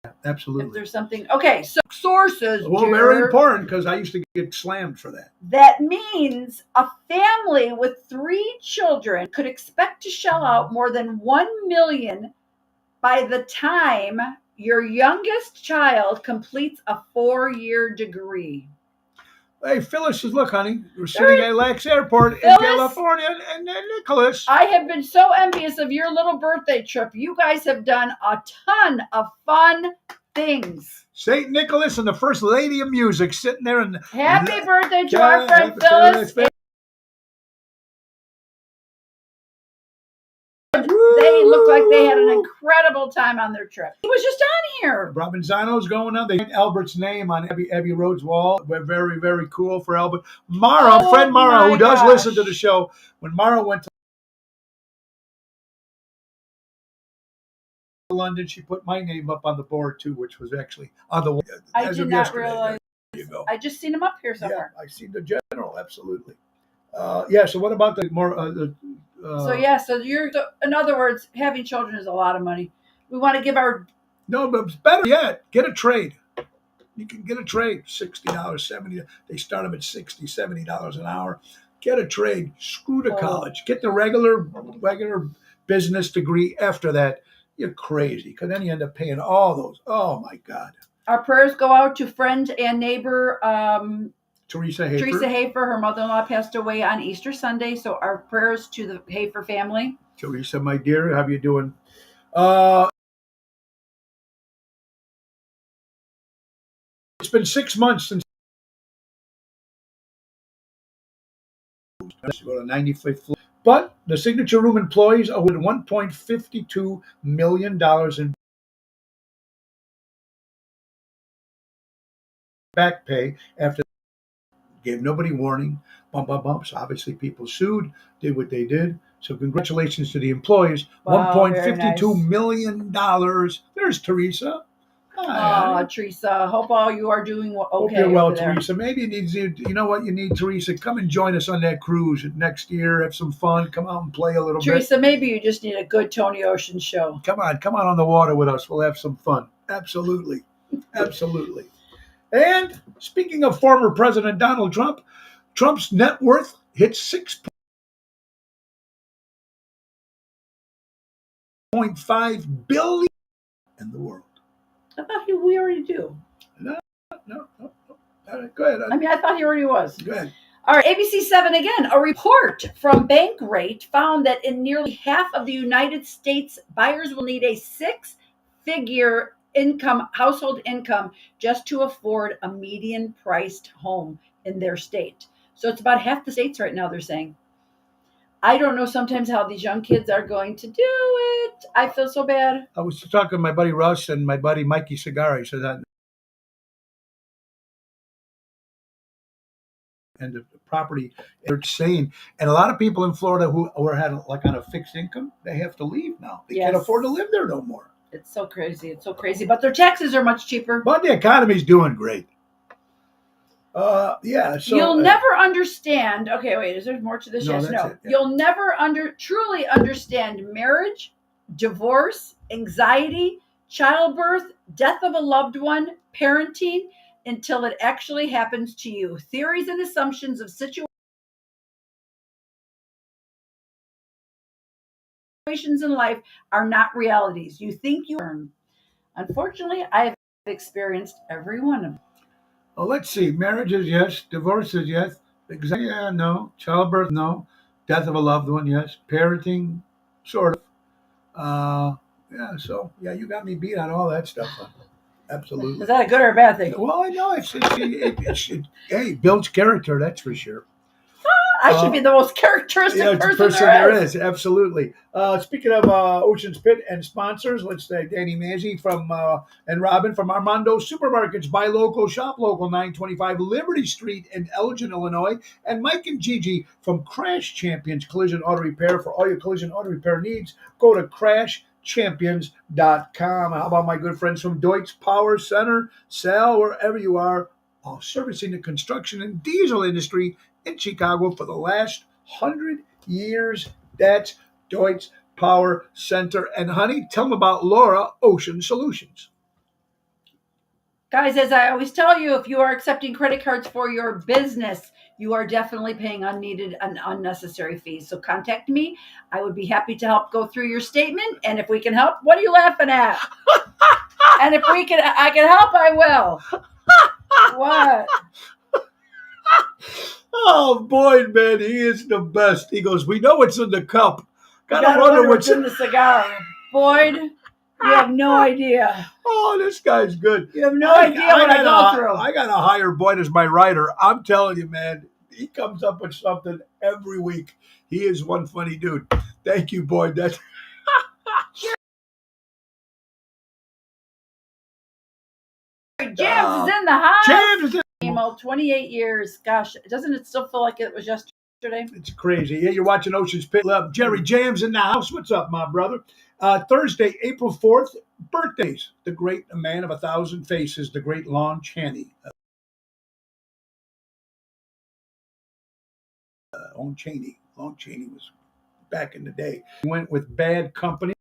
If absolutely. there's something. Okay, so sources. Well, very dear. important because I used to get slammed for that. That means a family with 3 children could expect to shell out more than $1 million by the time your youngest child completes a 4-year degree. Hey, Phyllis says, look, honey, we're There sitting is- at LAX Airport in Phyllis? California, and Nicholas. I have been so envious of your little birthday trip. You guys have done a ton of fun things. St. Nicholas and the First Lady of Music sitting there. And Happy birthday to Yeah, our friend happy Phyllis. Phyllis. They look like they had an incredible time on their trip. He was just on here. Robinzano's going on. They had Albert's name on Abbey Road's wall. We're very, very cool for Albert. Mara, Oh, friend Mara, my who does gosh. listen to the show, when Mara went to London, she put my name up on the board too, which was actually on the wall. I as did of not yesterday. realize. There you go. I just seen him up here somewhere. Yeah, I see the general, absolutely. Yeah, so what about the more... So in other words, having children is a lot of money. We want to give our No, but it's better yet, get a trade. You can get a trade, $60, $70. They start them at $60, $70 an hour. Get a trade. Screw to college. Get the regular business degree after that. You're crazy, because then you end up paying all those. Oh, my God. Our prayers go out to friend and neighbor Teresa Hafer. Teresa Hafer. Her mother-in-law passed away on Easter Sunday, so our prayers to the Hafer family. Teresa, my dear, how you doing? It's been 6 months since to go to 95th floor. But the Signature Room employees owed $1.52 million in back pay after gave nobody warning. So obviously people sued, did what they did. So congratulations to the employees. Wow, $1.52 million. There's Teresa. Hi, Teresa, hope all you are doing okay. hope you're well, over there. Teresa. Maybe you know what you need, Teresa? Come and join us on that cruise next year. Have some fun. Come out and play a little bit. Teresa, maybe you just need a good Tony Ocean show. Come on the water with us. We'll have some fun. Absolutely. Absolutely. And speaking of former President Donald Trump, Trump's net worth hit $6.5 billion in the world. I thought we already do. No. All right, go ahead. I thought he already was. Go ahead. All right, ABC 7 again. A report from Bankrate found that in nearly half of the United States, buyers will need a 6-figure household income just to afford a median priced home in their state. So it's about half the states right now, they're saying. I don't know sometimes how these young kids are going to do it. I feel so bad. I was talking to my buddy Russ and my buddy Mikey Cigar. He said that. And the property, they're insane. And a lot of people in Florida who had like on a fixed income, they have to leave now. They can't afford to live there no more. It's so crazy. It's so crazy. But their taxes are much cheaper. But the economy's doing great. Yeah. So you'll never understand. Okay, wait. Is there more to this? No, Yes. that's No. it, yeah. You'll never truly understand marriage, divorce, anxiety, childbirth, death of a loved one, parenting until it actually happens to you. Theories and assumptions of situations in life are not realities. You think you learn. Unfortunately, I have experienced every one of them. Well, let's see. Marriages, yes. Divorces, yes. Yeah, no. Childbirth, no. Death of a loved one, yes. Parenting, sort of. Yeah. So yeah, you got me beat on all that stuff. Absolutely. Is that a good or a bad thing? Well, I know it builds character. That's for sure. I should be the most characteristic person there is. Absolutely. Speaking of Ocean's Pit and sponsors, let's thank Danny Mazzi and Robin from Armando Supermarkets. Buy local, shop local, 925 Liberty Street in Elgin, Illinois. And Mike and Gigi from Crash Champions Collision Auto Repair. For all your collision auto repair needs, go to crashchampions.com. How about my good friends from Deutsch Power Center? Sal, wherever you are, while servicing the construction and diesel industry in Chicago for the last 100 years. That's Deutsche Power Center. And honey, tell them about Laura Ocean Solutions. Guys, as I always tell you, if you are accepting credit cards for your business, you are definitely paying unneeded and unnecessary fees. So contact me. I would be happy to help go through your statement. And if we can help, what are you laughing at? And if I can help, I will. What? Oh, Boyd, man, he is the best. He goes, we know what's in the cup. Gotta wonder what's in the cigar. Boyd, you have no idea. Oh, this guy's good. You have no idea what I go through. I got to hire Boyd as my writer. I'm telling you, man, he comes up with something every week. He is one funny dude. Thank you, Boyd. That's James is in the house. James is in. 28 years. Gosh, doesn't it still feel like it was yesterday? It's crazy. Yeah, you're watching Ocean's Pit Love. Jerry James in the house. What's up, my brother? Thursday, April 4th, birthdays. The great man of 1,000 faces, the great Lon Chaney. Lon Chaney was back in the day. He went with Bad Company.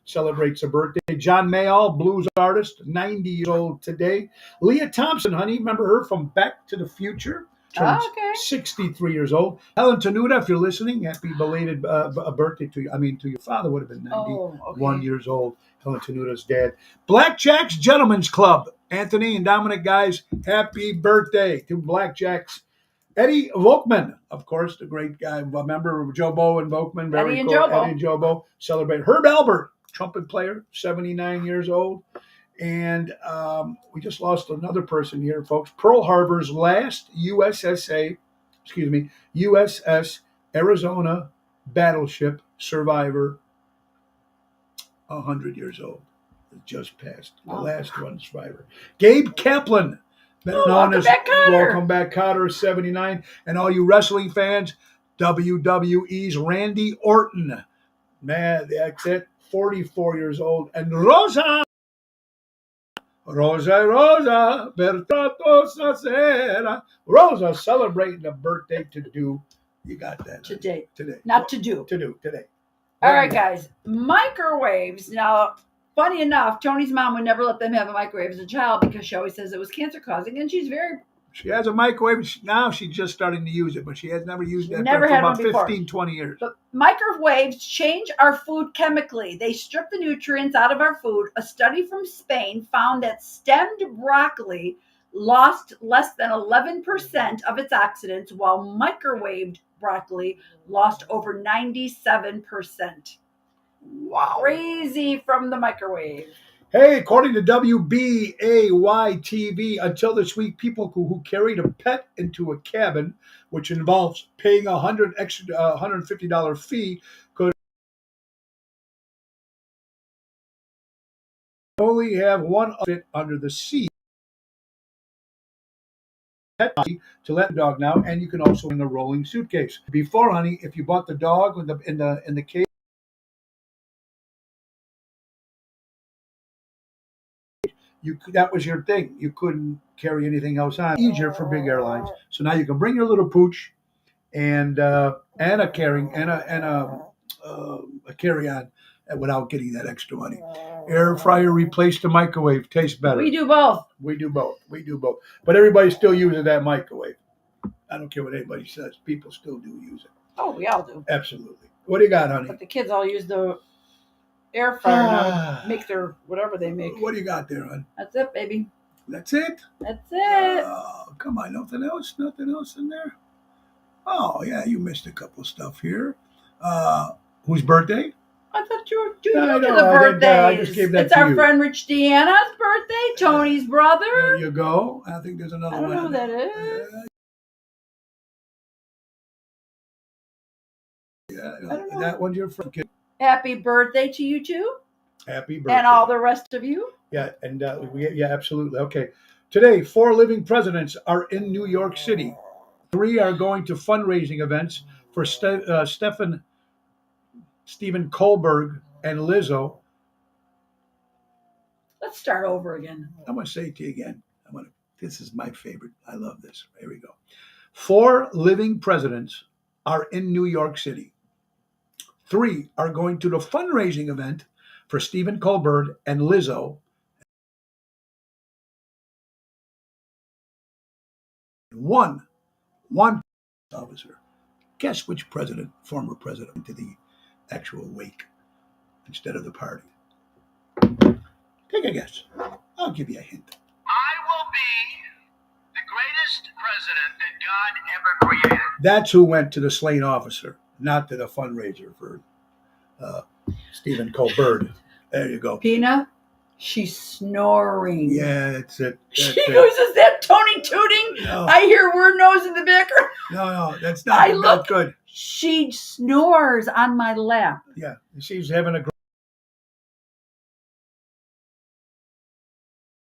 Celebrates a birthday. John Mayall, blues artist, 90 years old today. Leah Thompson, honey, remember her from Back to the Future? Turns 63 years old. Helen Tenuta, if you're listening, happy belated birthday to you. I mean, to your father would have been 91 years old. Helen Tenuta's dad. Blackjack's Gentlemen's Club. Anthony and Dominic, guys, happy birthday to Blackjack's. Eddie Volkman, of course, the great guy. Remember Jobo and Volkman? Eddie and Jobo. Eddie and Jobo celebrate. Herb Albert, trumpet player, 79 years old. And we just lost another person here, folks. Pearl Harbor's last USS Arizona battleship survivor, 100 years old. It just passed. The last one survivor. Gabe Kaplan. Welcome back, Cotter, 79. And all you wrestling fans, WWE's Randy Orton. Man, that's it. 44 years old. And Rosa, Bertrato Sacera. Rosa celebrating a birthday to do. You got that. Today. Not to do. To do, today. All right, guys. Microwaves. Now, funny enough, Tony's mom would never let them have a microwave as a child because she always says it was cancer causing, and she has a microwave. Now she's just starting to use it, but she has never used that for about 15, 20 years. But microwaves change our food chemically. They strip the nutrients out of our food. A study from Spain found that stemmed broccoli lost less than 11% of its oxidants, while microwaved broccoli lost over 97%. Wow. Crazy from the microwave. Hey, according to WBAY-TV, until this week, people who carried a pet into a cabin, which involves paying a $150 fee, could only have one fit under the seat. To let the dog now, and you can also in the rolling suitcase. Before, honey, if you bought the dog in the cage, that was your thing. You couldn't carry anything else on. Easier for big airlines. So now you can bring your little pooch and a carry-on without getting that extra money. Air fryer replaced the microwave. Tastes better. We do both. We do both. But everybody still uses that microwave. I don't care what anybody says. People still do use it. Oh, we all do. Absolutely. What do you got, honey? But the kids all use the air fryer now, make their whatever they make. What do you got there, hon? That's it, baby. That's it? That's it. Oh, come on. Nothing else? Nothing else in there? Oh, yeah, you missed a couple stuff here. Whose birthday? I thought you were doing the birthdays. I just gave that it's to our you. friend Rich Deanna's birthday, Tony's brother. There you go. I think there's another one. I don't know who that is. Yeah, that one's your friend. Happy birthday to you too. Happy birthday. And all the rest of you. Yeah, and yeah, absolutely. Okay. Today, 4 living presidents are in New York City. 3 are going to fundraising events for Stephen Kohlberg and Lizzo. Let's start over again. I'm going to say it to you again. This is my favorite. I love this. Here we go. 4 living presidents are in New York City. 3 are going to the fundraising event for Stephen Colbert and Lizzo. One officer. Guess which former president, went to the actual wake instead of the party? Take a guess. I'll give you a hint. I will be the greatest president that God ever created. That's who went to the slain officer, not to the fundraiser for Stephen Colbert. There you go. Pina, she's snoring. Yeah, that's it. She goes, is that Tony tooting? No. I hear weird nose in the background. No, that's not good. She snores on my lap. Yeah, she's having a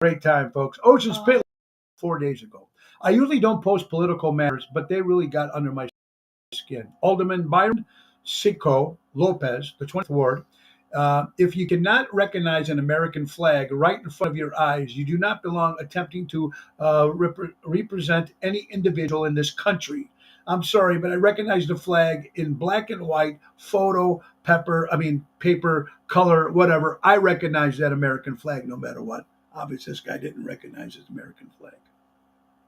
great time, folks. Ocean's Pit 4 days ago. I usually don't post political matters, but they really got under my skin. Alderman Byron Sico Lopez, the 20th Ward. If you cannot recognize an American flag right in front of your eyes, you do not belong attempting to represent any individual in this country. I'm sorry, but I recognize the flag in black and white, paper, color, whatever. I recognize that American flag no matter what. Obviously, this guy didn't recognize his American flag.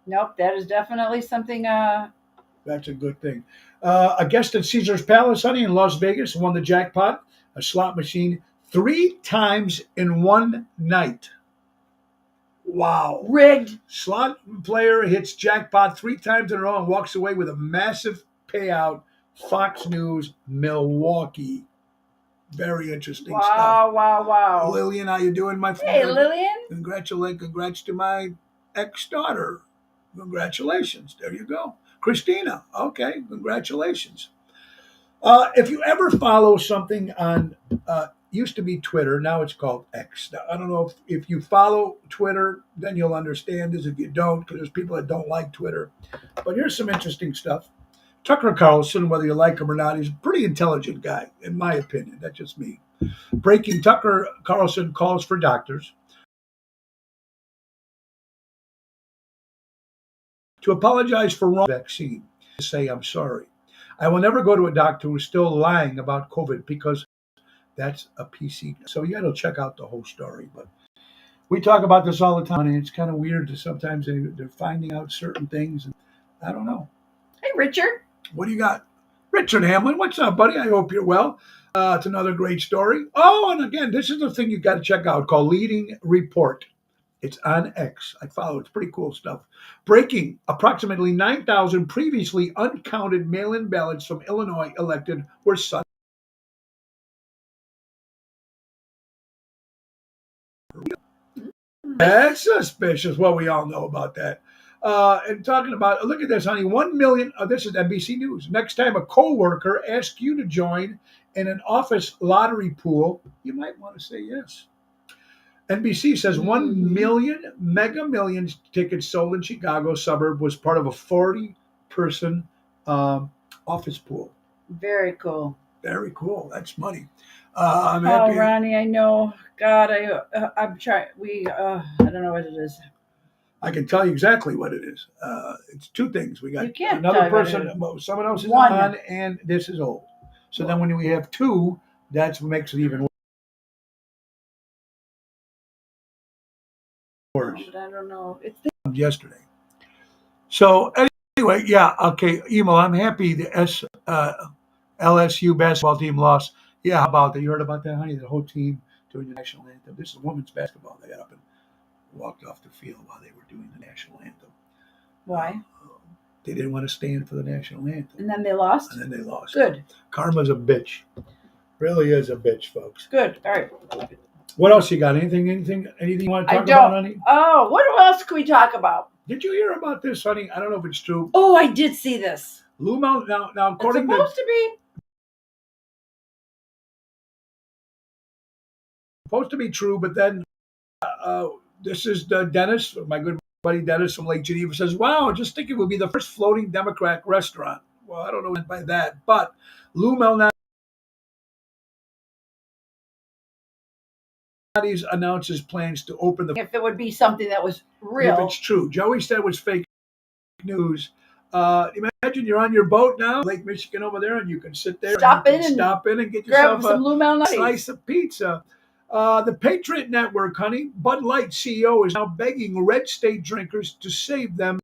Nope, that is definitely something. That's a good thing. A guest at Caesar's Palace, honey, in Las Vegas won the jackpot, a slot machine, 3 times in one night. Wow. Rigged. Slot player hits jackpot 3 times in a row and walks away with a massive payout. Fox News, Milwaukee. Very interesting stuff. Wow. Lillian, how you doing, my friend? Hey, Lillian. Congrats to my ex-daughter. Congratulations. There you go. Christina. Okay, congratulations. If you ever follow something on, used to be Twitter, now it's called X. Now, I don't know if you follow Twitter, then you'll understand this. If you don't, because there's people that don't like Twitter. But here's some interesting stuff. Tucker Carlson, whether you like him or not, he's a pretty intelligent guy, in my opinion. That's just me. Breaking: Tucker Carlson calls for doctors to apologize for wrong vaccine. To say, I'm sorry. I will never go to a doctor who's still lying about COVID because that's a PC. So you got to check out the whole story. But we talk about this all the time, and it's kind of weird that sometimes they're finding out certain things. And I don't know. Hey, Richard. What do you got? Richard Hamlin, what's up, buddy? I hope you're well. It's another great story. Oh, and again, this is the thing you got to check out called Leading Report. It's on X. I follow. It's pretty cool stuff. Breaking: approximately 9,000 previously uncounted mail-in ballots from Illinois elected were Sunday. That's suspicious. Well, we all know about that. And talking about, look at this, honey, 1 million. This is NBC News. Next time a coworker asks you to join in an office lottery pool, you might want to say yes. NBC says 1 million Mega Millions tickets sold in Chicago suburb was part of a 40-person office pool. Very cool. Very cool. That's money. I'm happy. Oh, Ronnie, I know. God, I'm trying. I don't know what it is. I can tell you exactly what it is. It's 2 things. We got You can't another tell me person, someone else is One. on, and this is old. So then when we have 2, that's what makes it even worse. But I don't know. It's Yesterday. So anyway, yeah, okay, Emo, I'm happy the LSU basketball team lost. Yeah, how about that? You heard about that, honey? The whole team doing the national anthem. This is women's basketball. They got up and walked off the field while they were doing the national anthem. why? They didn't want to stand for the national anthem. And then they lost? And then they lost. Good. Karma's a bitch. Really is a bitch, folks. Good. All right. What else you got? Anything you want to I talk don't. about, honey? Oh, what else can we talk about? Did you hear about this, honey? I don't know if it's true. Oh, I did see this. Lou Mel, now It's according to supposed to be. true, but then this is the Dennis, my good buddy Dennis from Lake Geneva, says, wow, just think it would be the first floating Democrat restaurant. Well, I don't know what by that, but Lou Mel Pilates announces plans to open the. If it would be something that was If real. it's true, Joey said it was fake news. Imagine you're on your boat now, Lake Michigan over there, and you can sit there, Stop and in and stop in and get grab yourself some a Blue Mountain Ice. slice of pizza. The Patriot Network, honey, Bud Light CEO is now begging red state drinkers to save them.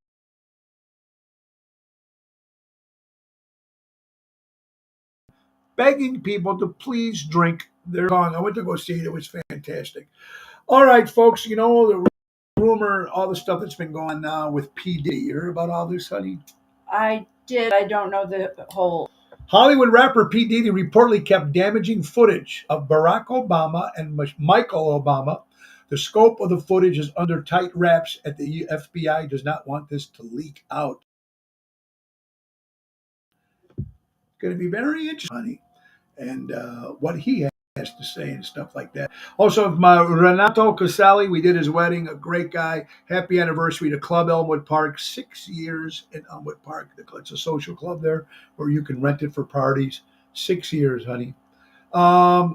Begging people to please drink their song. I went to go see it. It was fantastic. All right, folks, you know, the rumor, all the stuff that's been going on now with P. Diddy. You heard about all this, honey? I did. I don't know the whole. Hollywood rapper P. Diddy reportedly kept damaging footage of Barack Obama and Michael Obama. The scope of the footage is under tight wraps at the FBI does not want this to leak out. It's going to be very interesting, honey, and what he has to say and stuff like that. Also, my Renato Casali, we did his wedding, a great guy. Happy anniversary to Club Elmwood Park, 6 years in Elmwood Park. It's a social club there where you can rent it for parties. 6 years, honey.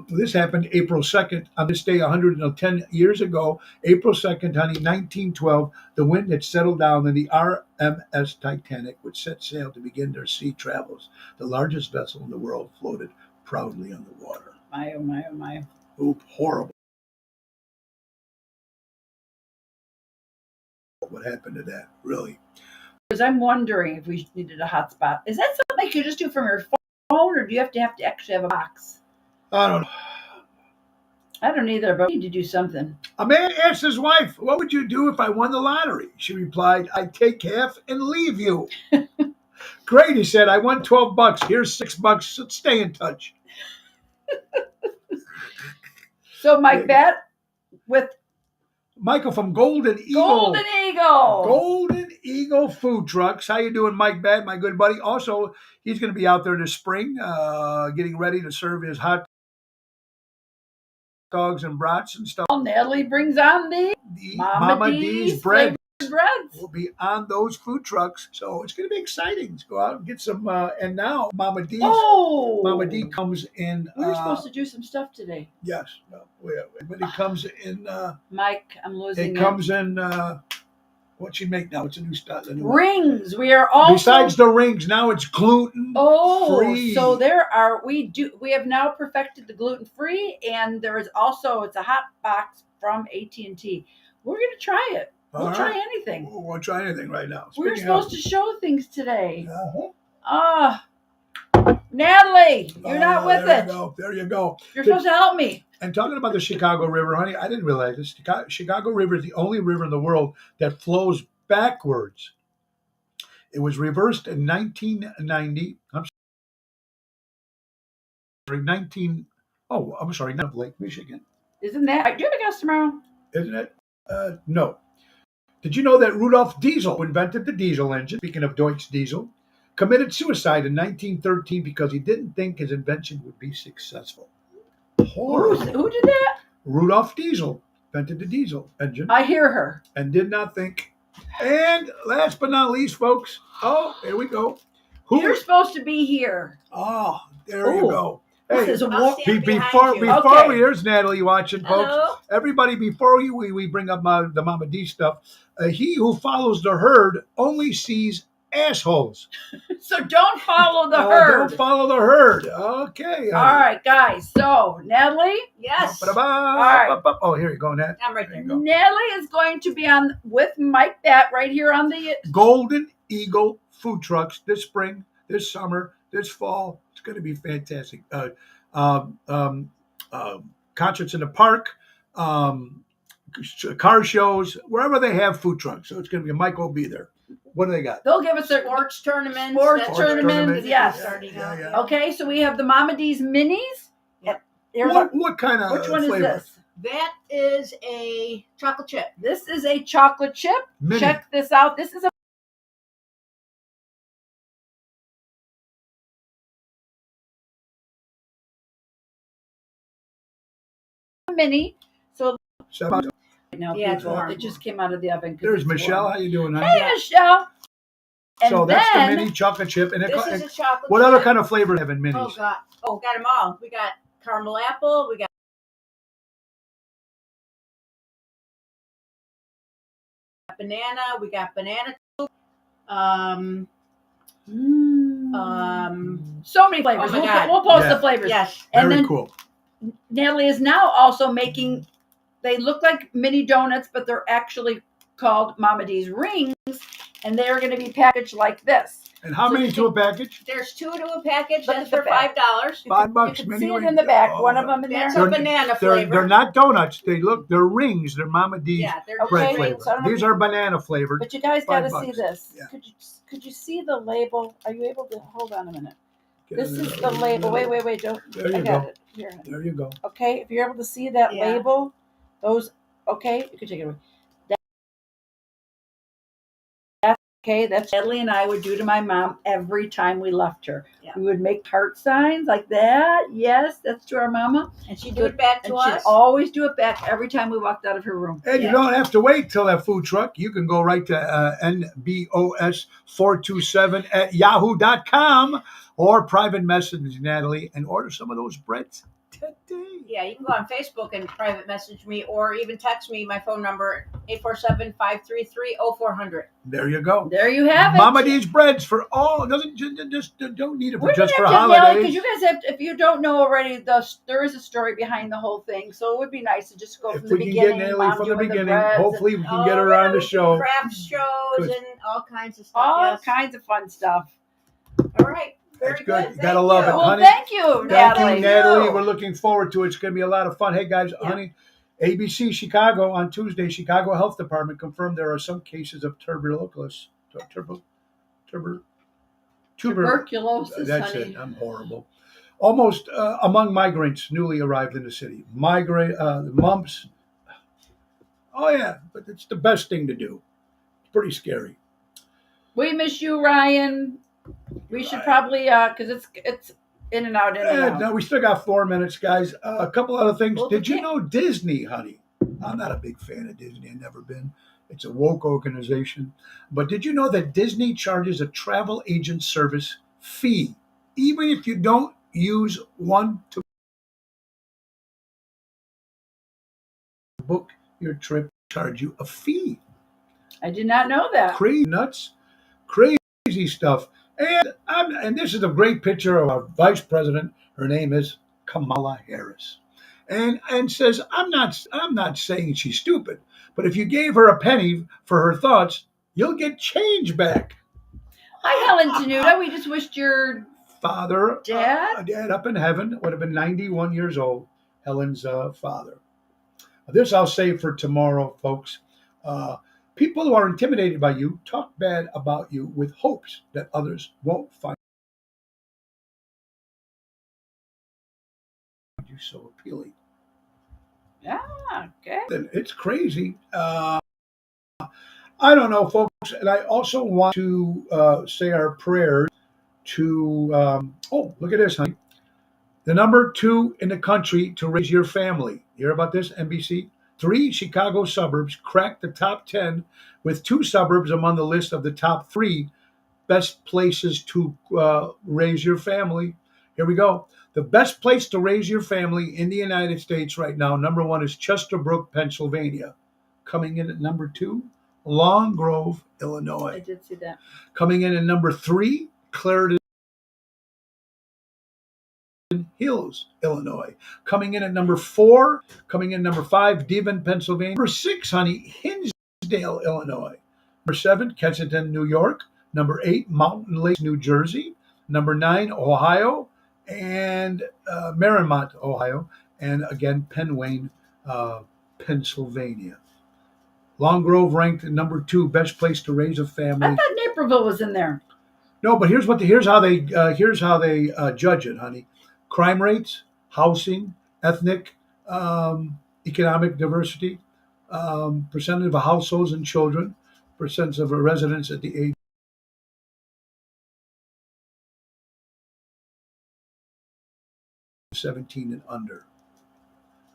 This happened April 2nd. On this day, 110 years ago, April 2nd, honey, 1912, the wind had settled down and the RMS Titanic, which set sail to begin their sea travels. The largest vessel in the world floated proudly on the water. My, oh my, oh my. Oop, horrible. What happened to that, really? Because I'm wondering if we needed a hotspot. Is that something you just do from your phone, or do you have to actually have a box? I don't know. I don't either, but we need to do something. A man asked his wife, "What would you do if I won the lottery?" She replied, "I'd take half and leave you." Great, he said. "I won $12. Here's $6. So stay in touch." So my bet with Michael from Golden Eagle. Golden Eagle. Golden Eagle Food Trucks. How you doing, Mike Bad, my good buddy? Also, he's going to be out there this spring, getting ready to serve his hot dogs and brats and stuff. Natalie brings on the Mama D's bread. Breads. Will be on those food trucks, so it's going to be exciting. Let's go out and get some. And now, Mama D's. Oh, Mama D comes in. We were supposed to do some stuff today. Yes, but it comes in. Mike, I'm losing it. Comes in. What you make now? It's a new style. Rings. We are also besides the rings. Now it's gluten. Free. So we have now perfected the gluten free, and there is also it's a hot box from AT&T. We're gonna try it. We'll try anything. We won't try anything right now. We're supposed to show things today. Natalie, you're not with it. There you go. You're supposed to help me. And talking about the Chicago River, honey, I didn't realize this. Chicago River is the only river in the world that flows backwards. It was reversed in 1990. I'm sorry, not Lake Michigan. Isn't that? Do you have a guest tomorrow? Isn't it? No. Did you know that Rudolf Diesel, who invented the diesel engine, speaking of Deutsch Diesel, committed suicide in 1913 because he didn't think his invention would be successful? Horrible. Who did that? Rudolf Diesel invented the diesel engine. I hear her. And did not think. And last but not least, folks, here we go. You're supposed to be here. Oh, there you go. Hey, before here's Natalie watching, folks. Hello? Everybody, before we bring up the Mama D stuff, he who follows the herd only sees assholes. So don't follow the herd. Don't follow the herd. Okay. All right, guys. So Natalie, yes. All right. Oh, here you go, Nat. I'm right there. Natalie is going to be on with Mike Bat right here on the Golden Eagle Food Trucks this spring, this summer, this fall. It's going to be fantastic. Concerts in the park, car shows, wherever they have food trucks. So it's going to be Mike will be there. What do they got? They'll give us a sports tournaments. Yes. Yeah. Okay, so we have the Mama D's minis. Yep. What kind of which one flavor? is this? That is a chocolate chip. This is a chocolate chip. Mini. Check this out. This is a mini. So now, Yeah, people, it's warm. it just came out of the oven. There's Michelle. How you doing, honey? Hey, Michelle. And So that's then, the mini chocolate chip. And This is a chocolate what chip. other kind of flavor have in minis? Oh, God. Oh, got them all. We got caramel apple. We got banana. We got banana. So many flavors. Oh my God. We'll post Yeah. the flavors. Yes. And Very then cool. Natalie is now also making, they look like mini donuts, but they're actually called Mama D's rings, and they're going to be packaged like this. And how So many you to a package? There's 2 to a package. Look That's at the for back. $5. $5. You can Many see it ways. in the back. Oh, One of them in That's there. a banana They're flavor. not donuts. They're rings. They're Mama D's Yeah, they're bread Okay, flavor. so I don't know These if are banana flavored. But you guys got to $5. see this. Yeah. Could you see the label? Are you able to hold on a minute? This is the There label. Wait. Don't. There I you got go. it. Here. There you go. Okay, if you're able to see that Yeah. label, those. Okay, you can take it away. Okay, that's Natalie and I would do to my mom every time we left her. Yeah. We would make heart signs like that. Yes, that's to our mama. And she'd do it back to And she'd us. always do it back every time we walked out of her room. And you Yeah. don't have to wait till that food truck. You can go right to nbos427@yahoo.com or private message Natalie and order some of those breads today. Yeah, you can go on Facebook and private message me or even text me. My phone number, 847-533-0400. There you go. There you have it. Mama D's breads for all. Don't need it for We're just for gonna have to nail it, holidays. because you guys have. If you don't know already, there is a story behind the whole thing. So it would be nice to just go If from the we can beginning. get Natalie Mom from the doing beginning, breads and hopefully we can get her on the show. Craft shows Good. and all kinds of stuff. all Yes. kinds of fun stuff. All right. Very That's good. good. You gotta Thank love you. it, Well, honey. thank you, Thank Natalie. you, Natalie. We're looking forward to it. It's going to be a lot of fun. Hey, guys, Yeah. honey, ABC Chicago on Tuesday, Chicago Health Department confirmed there are some cases of tuberculosis. Tuberculosis, That's honey. it. I'm horrible. Almost among migrants newly arrived in the city. Mumps. Oh, yeah, but it's the best thing to do. It's pretty scary. We miss you, Ryan. We should probably, because it's in and out, in and out. No, we still got 4 minutes, guys. A couple other things. Well, Did you okay. know Disney, honey? I'm not a big fan of Disney. I've never been. It's a woke organization. But did you know that Disney charges a travel agent service fee, even if you don't use one to book your trip? Charge you a fee. I did not know that. Crazy nuts, crazy stuff. And this is a great picture of our vice president. Her name is Kamala Harris, and says, I'm not saying she's stupid, but if you gave her a penny for her thoughts, you'll get change back. Hi, Helen Tenuta. We just wished your Father, Dad? dad up in heaven, would have been 91 years old. Helen's father. This I'll save for tomorrow, folks. People who are intimidated by you talk bad about you with hopes that others won't find you so appealing. Yeah, okay. And it's crazy. I don't know, folks. And I also want to say our prayers to, look at this, honey. The number 2 in the country to raise your family. You hear about this, NBC? 3 Chicago suburbs cracked the top 10, with 2 suburbs among the list of the top 3 best places to raise your family. Here we go. The best place to raise your family in the United States right now, number 1 is Chesterbrook, Pennsylvania. Coming in at number 2, Long Grove, I Illinois. did see that. Coming in at number 3, Clarendon Hills, Illinois. Coming in at number 4, coming in number 5, Devon, Pennsylvania. Number 6, honey, Hinsdale, Illinois. Number 7, Kensington, New York. Number 8, Mountain Lake, New Jersey. Number 9, Ohio, and Marymount, Ohio. And again, Penwayne, Pennsylvania. Long Grove ranked at number 2, best place to raise a family. I thought Naperville was in there. No, but here's how they judge it, honey. Crime rates, housing, ethnic, economic diversity, percentage of households and children, percentage of residents at the age of 17 and under.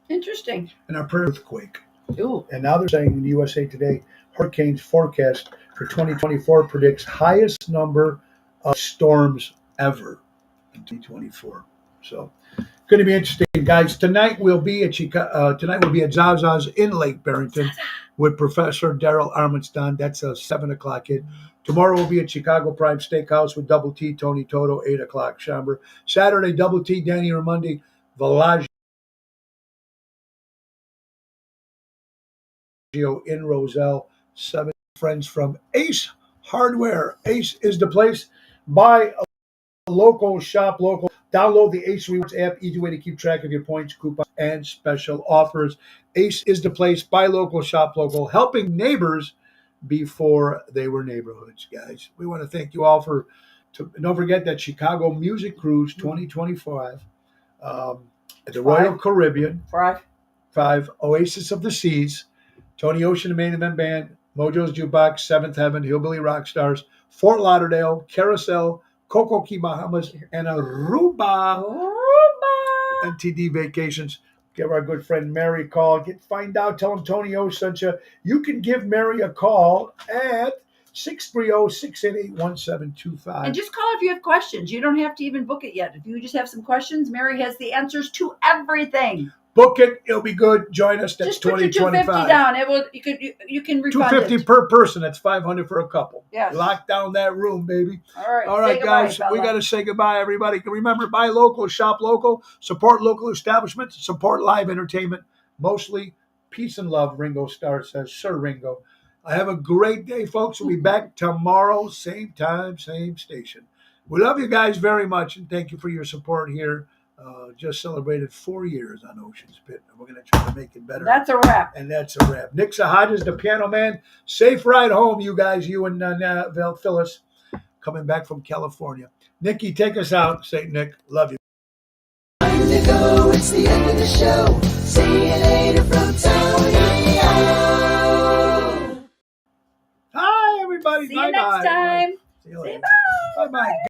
Interesting. And our prayer earthquake. Ooh. And now they're saying in USA Today, hurricanes forecast for 2024 predicts highest number of storms ever in 2024. So, going to be interesting, guys. Tonight we'll be at Zaza's in Lake Barrington. with Professor Daryl Armstrong. That's a 7 o'clock hit. Tomorrow will be at Chicago Prime Steakhouse with Double T, Tony Toto, 8 o'clock chamber. Saturday, Double T, Danny Ramundi, Villaggio in Roselle. 7 friends from Ace Hardware. Ace is the place. Buy a local, shop local. Download the Ace Rewards app. Easy way to keep track of your points, coupons, and special offers. Ace is the place. Buy local, shop local. Helping neighbors before they were neighborhoods, guys. We want to thank you all for. Don't forget that Chicago Music Cruise 2025 at the Royal Caribbean. 5 Oasis of the Seas, Tony Ocean, the main event band, Mojo's Jukebox, Seventh Heaven, Hillbilly Rockstars, Fort Lauderdale, Carousel, Coco Key Bahamas, and Aruba. NTD Vacations. Give our good friend Mary a call. Find out. Tell him Tony O sent you. You can give Mary a call at 630-688-1725. And just call if you have questions. You don't have to even book it yet. If you just have some questions, Mary has the answers to everything. Book it. It'll be good. Join us. That's just put your $250 down. It will. You can refund $250 it. per person. That's $500 for a couple. Yes. Lock down that room, baby. All right, guys. Bella. We got to say goodbye, everybody. Remember, buy local, shop local, support local establishments, support live entertainment. Mostly peace and love. Ringo Starr says, Sir Ringo. Have a great day, folks. We'll be back tomorrow, same time, same station. We love you guys very much, and thank you for your support here. Just celebrated 4 years on Ocean's Pit, and we're going to try to make it better. That's a wrap. And that's a wrap. Nick Sahajas, the piano man. Safe ride home, you guys, you and Phyllis, coming back from California. Nikki, take us out. St. Nick, love you. Time to go, it's the end of the show. See you later from Tony O. Hi, everybody. See you next time. See you later. Say bye. Bye-bye.